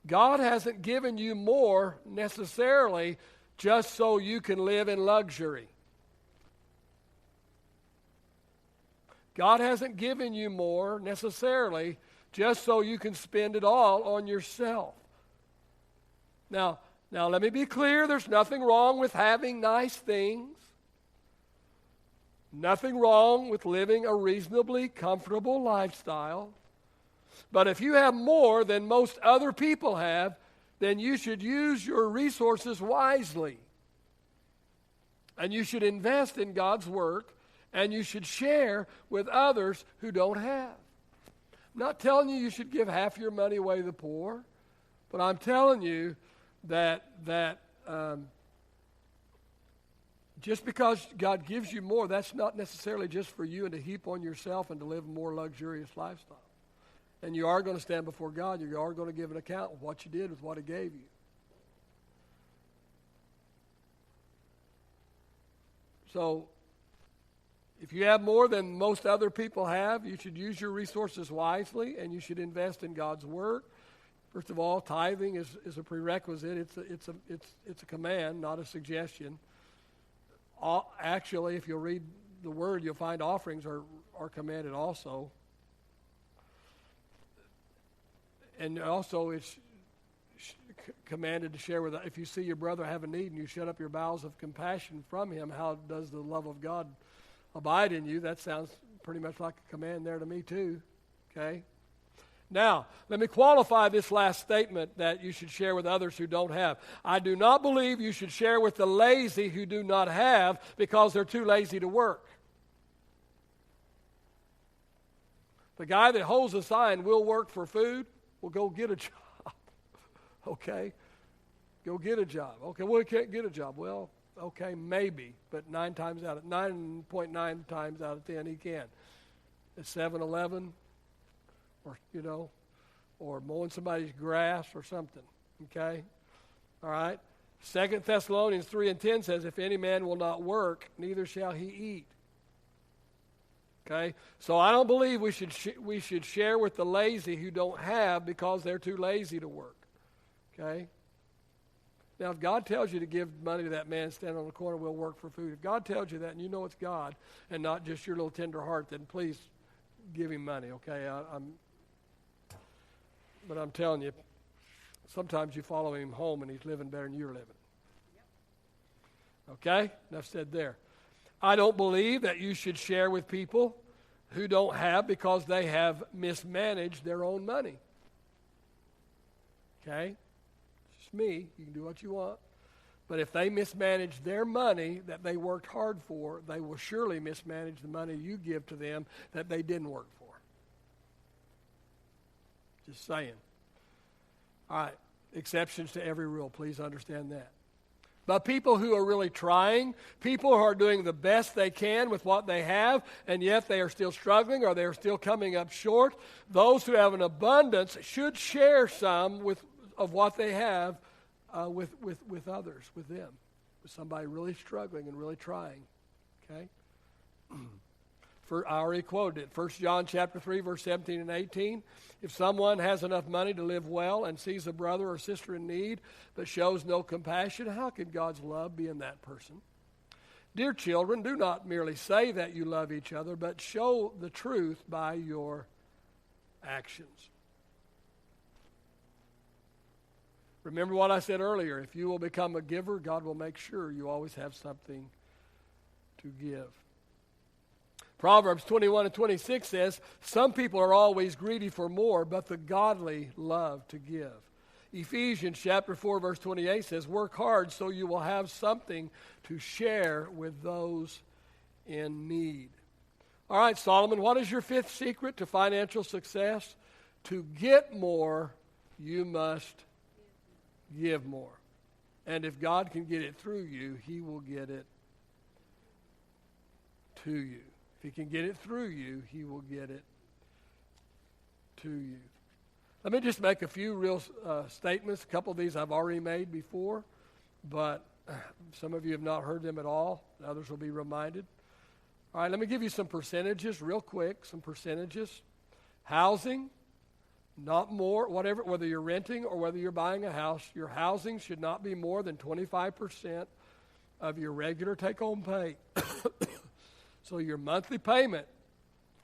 God hasn't given you more necessarily just so you can live in luxury. God hasn't given you more necessarily just so you can spend it all on yourself. Now let me be clear, there's nothing wrong with having nice things. Nothing wrong with living a reasonably comfortable lifestyle. But if you have more than most other people have, then you should use your resources wisely. And you should invest in God's work, and you should share with others who don't have. I'm not telling you should give half your money away to the poor, but I'm telling you that just because God gives you more, that's not necessarily just for you and to heap on yourself and to live a more luxurious lifestyle. And you are going to stand before God. You are going to give an account of what you did with what He gave you. So, if you have more than most other people have, you should use your resources wisely, and you should invest in God's work. First of all, tithing is a prerequisite. It's a command, not a suggestion. Actually, if you'll read the Word, you'll find offerings are commanded also. And also, it's commanded to share with, if you see your brother have a need and you shut up your bowels of compassion from him, how does the love of God abide in you? That sounds pretty much like a command there to me too. Okay? Now, let me qualify this last statement that you should share with others who don't have. I do not believe you should share with the lazy who do not have because they're too lazy to work. The guy that holds a sign, "Will work for food," well, go get a job. Okay? Go get a job. Okay, well, he can't get a job. Well, okay, maybe, but 9.9 times out of 10 he can. At 7-Eleven, or mowing somebody's grass or something. Okay? All right? 2 Thessalonians 3:10 says, if any man will not work, neither shall he eat. Okay? So I don't believe we should share with the lazy who don't have because they're too lazy to work. Okay? Now, if God tells you to give money to that man standing on the corner, will work for food. If God tells you that and you know it's God and not just your little tender heart, then please give him money, okay? But I'm telling you, sometimes you follow him home and he's living better than you're living. Okay? Enough said there. I don't believe that you should share with people who don't have because they have mismanaged their own money. Okay? It's just me. You can do what you want. But if they mismanage their money that they worked hard for, they will surely mismanage the money you give to them that they didn't work for. Just saying. All right. Exceptions to every rule. Please understand that. But people who are really trying, people who are doing the best they can with what they have, and yet they are still struggling or they are still coming up short, those who have an abundance should share some of what they have with others, with them, with somebody really struggling and really trying. Okay? 1 I already quoted it. 1 John chapter 3, verse 17 and 18. If someone has enough money to live well and sees a brother or sister in need but shows no compassion, how can God's love be in that person? Dear children, do not merely say that you love each other, but show the truth by your actions. Remember what I said earlier. If you will become a giver, God will make sure you always have something to give. Proverbs 21 and 26 says, some people are always greedy for more, but the godly love to give. Ephesians chapter 4, verse 28 says, work hard so you will have something to share with those in need. All right, Solomon, what is your fifth secret to financial success? To get more, you must give more. And if God can get it through you, he will get it to you. If he can get it through you, he will get it to you. Let me just make a few real statements. A couple of these I've already made before, but some of you have not heard them at all. Others will be reminded. All right, let me give you some percentages real quick, some percentages. Housing, not more, whatever, whether you're renting or whether you're buying a house, your housing should not be more than 25% of your regular take-home pay. So your monthly payment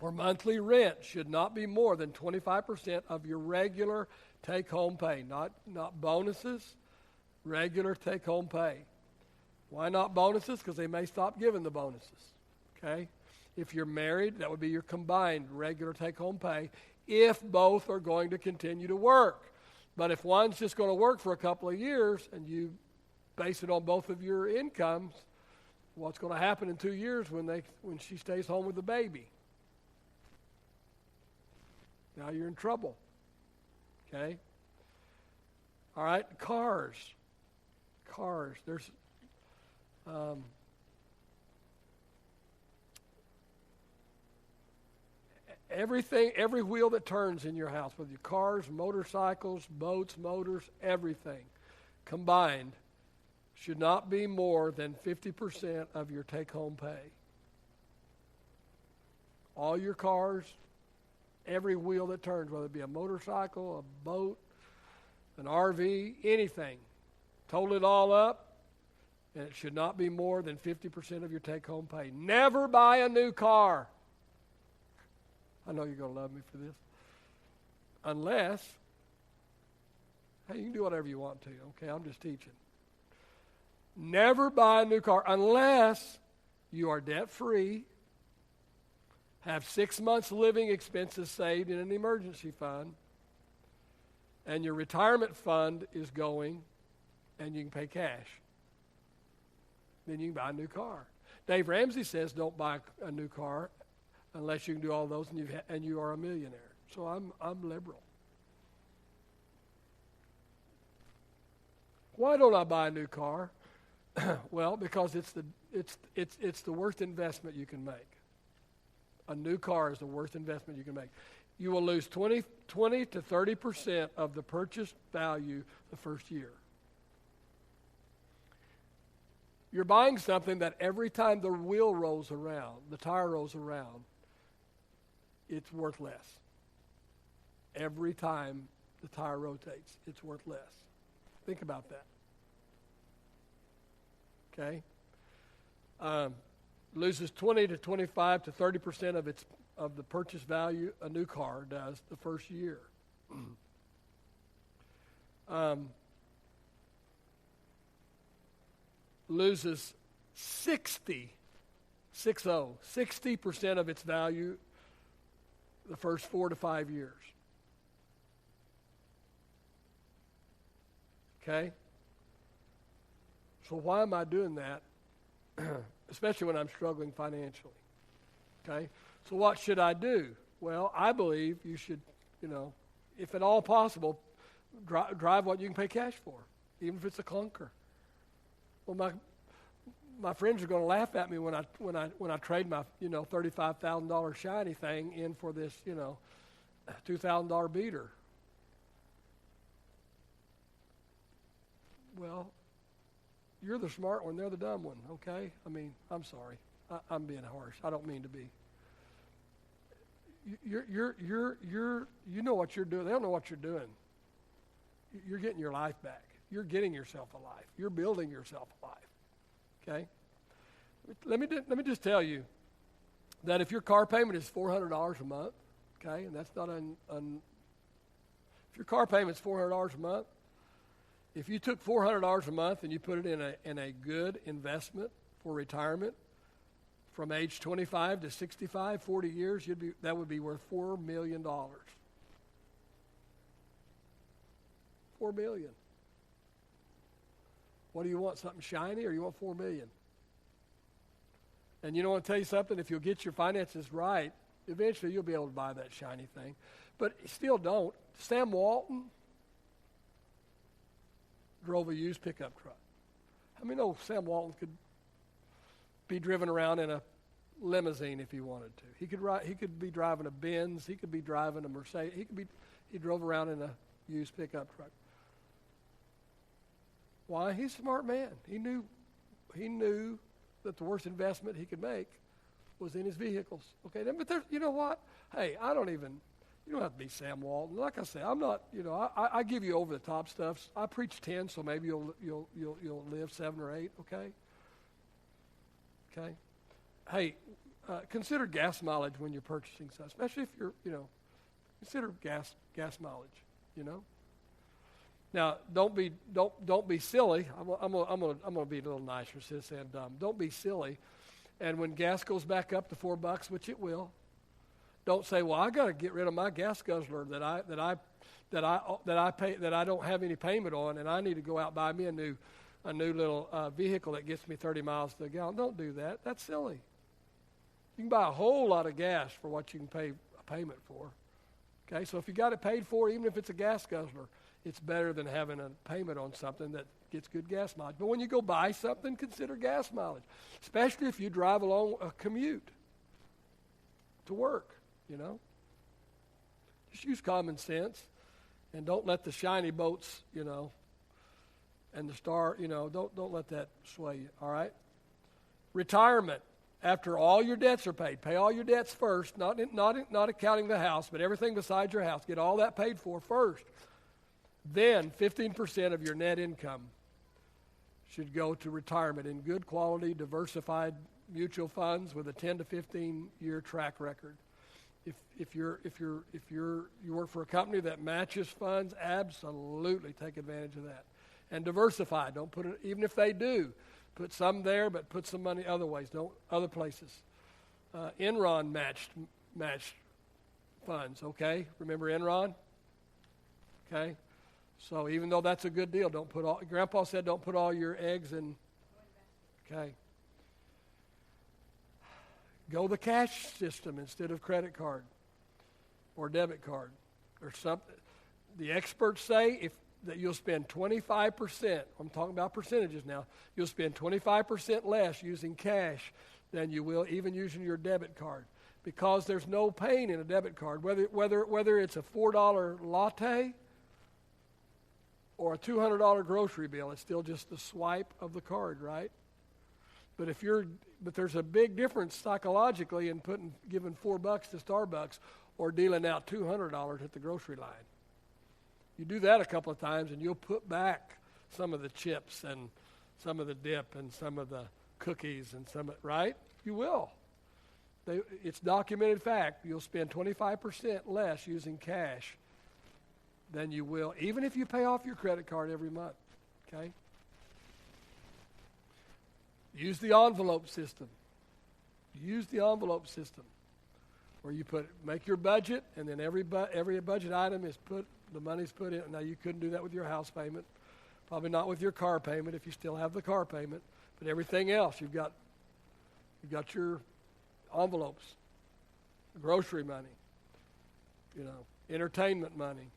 or monthly rent should not be more than 25% of your regular take-home pay, not bonuses, regular take-home pay. Why not bonuses? Because they may stop giving the bonuses, okay? If you're married, that would be your combined regular take-home pay if both are going to continue to work. But if one's just going to work for a couple of years and you base it on both of your incomes, what's going to happen in 2 years when she stays home with the baby? Now you're in trouble. Okay? All right, cars. There's everything, every wheel that turns in your house, whether your cars, motorcycles, boats, motors, everything combined should not be more than 50% of your take-home pay. All your cars, every wheel that turns, whether it be a motorcycle, a boat, an RV, anything, total it all up, and it should not be more than 50% of your take-home pay. Never buy a new car. I know you're going to love me for this. Unless, hey, you can do whatever you want to, okay? I'm just teaching. Never buy a new car unless you are debt-free, have 6 months living expenses saved in an emergency fund, and your retirement fund is going, and you can pay cash. Then you can buy a new car. Dave Ramsey says don't buy a new car unless you can do all those and you are a millionaire. So I'm liberal. Why don't I buy a new car? Well, because it's the worst investment you can make. A new car is the worst investment you can make. You will lose 20 to 30% of the purchase value the first year. You're buying something that every time the wheel rolls around, the tire rolls around, it's worth less. Every time the tire rotates, it's worth less. Think about that. Okay? Loses 20 to 25 to 30% of the purchase value a new car does the first year. Loses 60% of its value the first 4 to 5 years. Okay? So why am I doing that? Especially when I'm struggling financially. Okay? So what should I do? Well, I believe you should, if at all possible, drive what you can pay cash for, even if it's a clunker. Well, my friends are going to laugh at me when I trade my $35,000 shiny thing in for this $2,000 beater. Well, you're the smart one, they're the dumb one, okay? I mean, I'm sorry. I'm being harsh. I don't mean to be. you know what you're doing. They don't know what you're doing. You're getting your life back. You're getting yourself a life. You're building yourself a life. Okay? Let me just tell you that if your car payment is $400 a month, okay, and that's not if your car payment's $400 a month, if you took $400 a month and you put it in a good investment for retirement from age 25 to 65, 40 years, that would be worth $4 million. $4 million. What do you want, something shiny, or you want $4 million? And you know, I want to tell you something, if you'll get your finances right, eventually you'll be able to buy that shiny thing. But still don't. Sam Walton drove a used pickup truck. How many know Sam Walton could be driven around in a limousine if he wanted to? He could be driving a Benz. He could be driving a Mercedes. He drove around in a used pickup truck. Why? He's a smart man. He knew that the worst investment he could make was in his vehicles. Okay, but you know what? Hey, you don't have to be Sam Walton. Like I say, I'm not, I give you over the top stuff. I preach 10, so maybe you'll live 7 or 8, okay? Okay? Hey, consider gas mileage when you're purchasing stuff, especially if you're, consider gas mileage, Now, don't be silly. I'm gonna be a little nicer instead of saying dumb. Don't be silly. And when gas goes back up to $4, which it will, don't say, "Well, I got to get rid of my gas guzzler that I pay, that I don't have any payment on, and I need to go out and buy me a new little vehicle that gets me 30 miles to the gallon." Don't do that. That's silly. You can buy a whole lot of gas for what you can pay a payment for. Okay, so if you got it paid for, even if it's a gas guzzler, it's better than having a payment on something that gets good gas mileage. But when you go buy something, consider gas mileage, especially if you drive along a commute to work, Just use common sense, and don't let the shiny boats, and the star, don't let that sway you, all right? Retirement. After all your debts are paid, pay all your debts first, not accounting the house, but everything besides your house. Get all that paid for first. Then 15% of your net income should go to retirement in good quality, diversified mutual funds with a 10 to 15 year track record. If you work for a company that matches funds, absolutely take advantage of that. And diversify. Don't put it, even if they do, put some there, but put some money other ways. Other places. Enron matched funds. Okay, remember Enron? Okay. So even though that's a good deal, Grandpa said don't put all your eggs in. Okay. Go the cash system instead of credit card or debit card or something. The experts say that you'll spend 25%, I'm talking about percentages now, you'll spend 25% less using cash than you will even using your debit card, because there's no pain in a debit card. Whether it's a $4 latte or a $200 grocery bill, it's still just the swipe of the card, right? But there's a big difference psychologically in giving $4 to Starbucks or dealing out $200 at the grocery line. You do that a couple of times, and you'll put back some of the chips and some of the dip and some of the cookies and right? You will. It's documented fact. You'll spend 25% less using cash than you will, even if you pay off your credit card every month. Okay? Use the envelope system. Use the envelope system, where you make your budget, and then every budget item the money's put in. Now, you couldn't do that with your house payment, probably not with your car payment if you still have the car payment, but everything else you've got your envelopes, grocery money, entertainment money,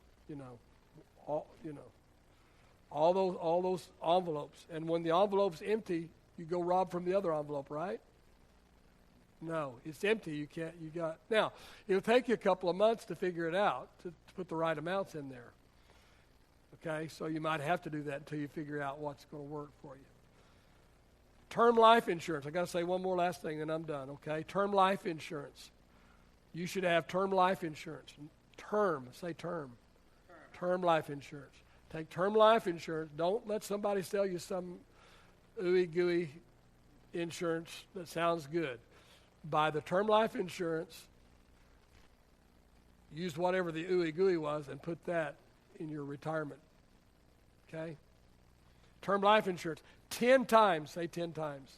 all those envelopes. And when the envelope's empty, you go rob from the other envelope, right? No, it's empty. Now, it'll take you a couple of months to figure it out, to put the right amounts in there. Okay, so you might have to do that until you figure out what's going to work for you. Term life insurance. I got to say one more last thing, and I'm done, okay? Term life insurance. you should have term life insurance. Term, say term. Term life insurance. Take term life insurance. Don't let somebody sell you some ooey-gooey insurance that sounds good. Buy the term life insurance, use whatever the ooey-gooey was, and put that in your retirement. Okay? Term life insurance. 10 times, say 10 times.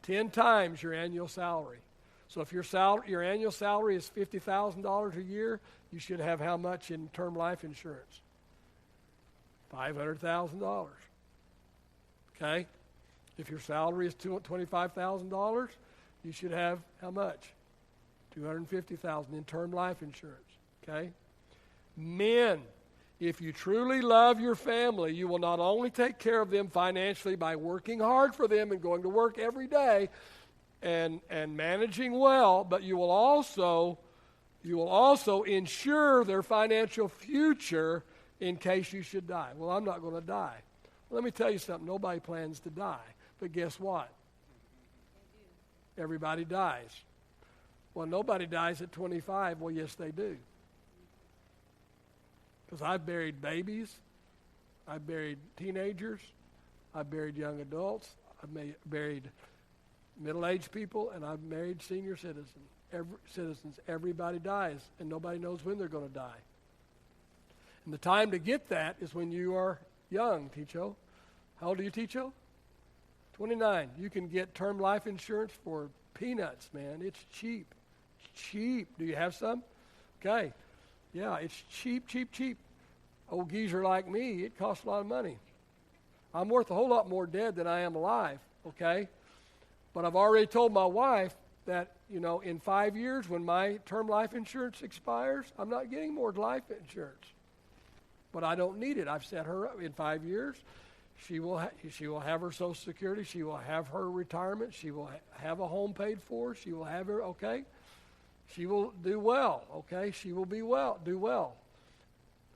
10 times your annual salary. So if your annual salary is $50,000 a year, you should have how much in term life insurance? $500,000. Okay? If your salary is $25,000, you should have how much? $250,000 in term life insurance. Okay? Men, if you truly love your family, you will not only take care of them financially by working hard for them and going to work every day and managing well, but you will also ensure their financial future in case you should die. Well, I'm not going to die. Well, let me tell you something. Nobody plans to die. But guess what? Everybody dies. Well, nobody dies at 25. Well, yes, they do. Because I've buried babies, I've buried teenagers, I've buried young adults, I've buried middle-aged people, and I've married senior citizens. Everybody dies, and nobody knows when they're going to die. And the time to get that is when you are young, Ticho. How old are you, Ticho? 29. You can get term life insurance for peanuts, man. It's cheap. Cheap. Do you have some? Okay. Yeah, it's cheap. Old geezer like me, it costs a lot of money. I'm worth a whole lot more dead than I am alive, okay? But I've already told my wife that, in 5 years when my term life insurance expires, I'm not getting more life insurance. But I don't need it. I've set her up in 5 years. She will have her Social Security. She will have her retirement. She will have a home paid for. She will have her, okay? She will do well, okay? She will do well.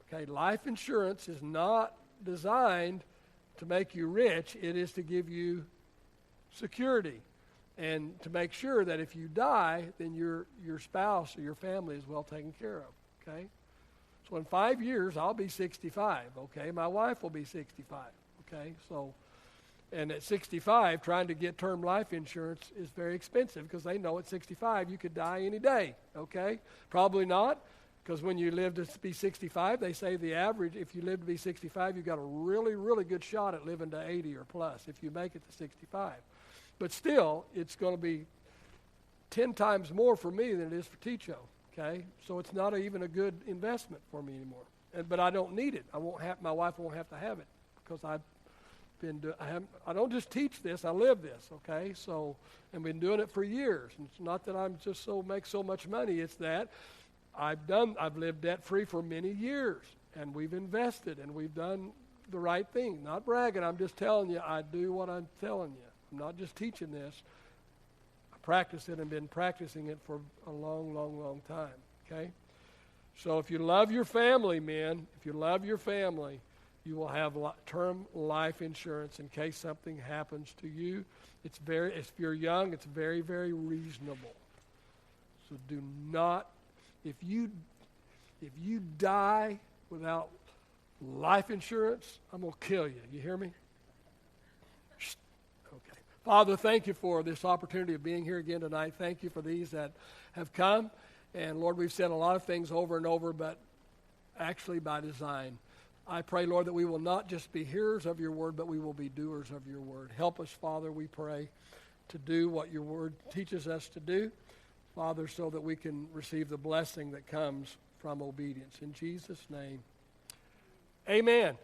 Okay, life insurance is not designed to make you rich. It is to give you security and to make sure that if you die, then your spouse or your family is well taken care of, okay? So in 5 years, I'll be 65, okay? My wife will be 65, okay? So, and at 65, trying to get term life insurance is very expensive because they know at 65 you could die any day, okay? Probably not, because when you live to be 65, they say the average, if you live to be 65, you've got a really, really good shot at living to 80 or plus if you make it to 65. But still, it's going to be 10 times more for me than it is for Ticho, okay? So it's not even a good investment for me anymore. But I don't need it. My wife won't have to have it because I don't just teach this, I live this, okay? So, and been doing it for years. And it's not that I'm just make so much money, it's that I've lived debt-free for many years, and we've invested, and we've done the right thing. Not bragging, I'm just telling you, I do what I'm telling you. I'm not just teaching this. I practice it and been practicing it for a long, long, long time, okay? So if you love your family, men, you will have term life insurance in case something happens to you. If you're young, it's very, very reasonable. So do not, if you die without life insurance, I'm going to kill you. You hear me? Okay. Father, thank you for this opportunity of being here again tonight. Thank you for these that have come. And Lord, we've said a lot of things over and over, but actually by design. I pray, Lord, that we will not just be hearers of your word, but we will be doers of your word. Help us, Father, we pray, to do what your word teaches us to do, Father, so that we can receive the blessing that comes from obedience. In Jesus' name, amen.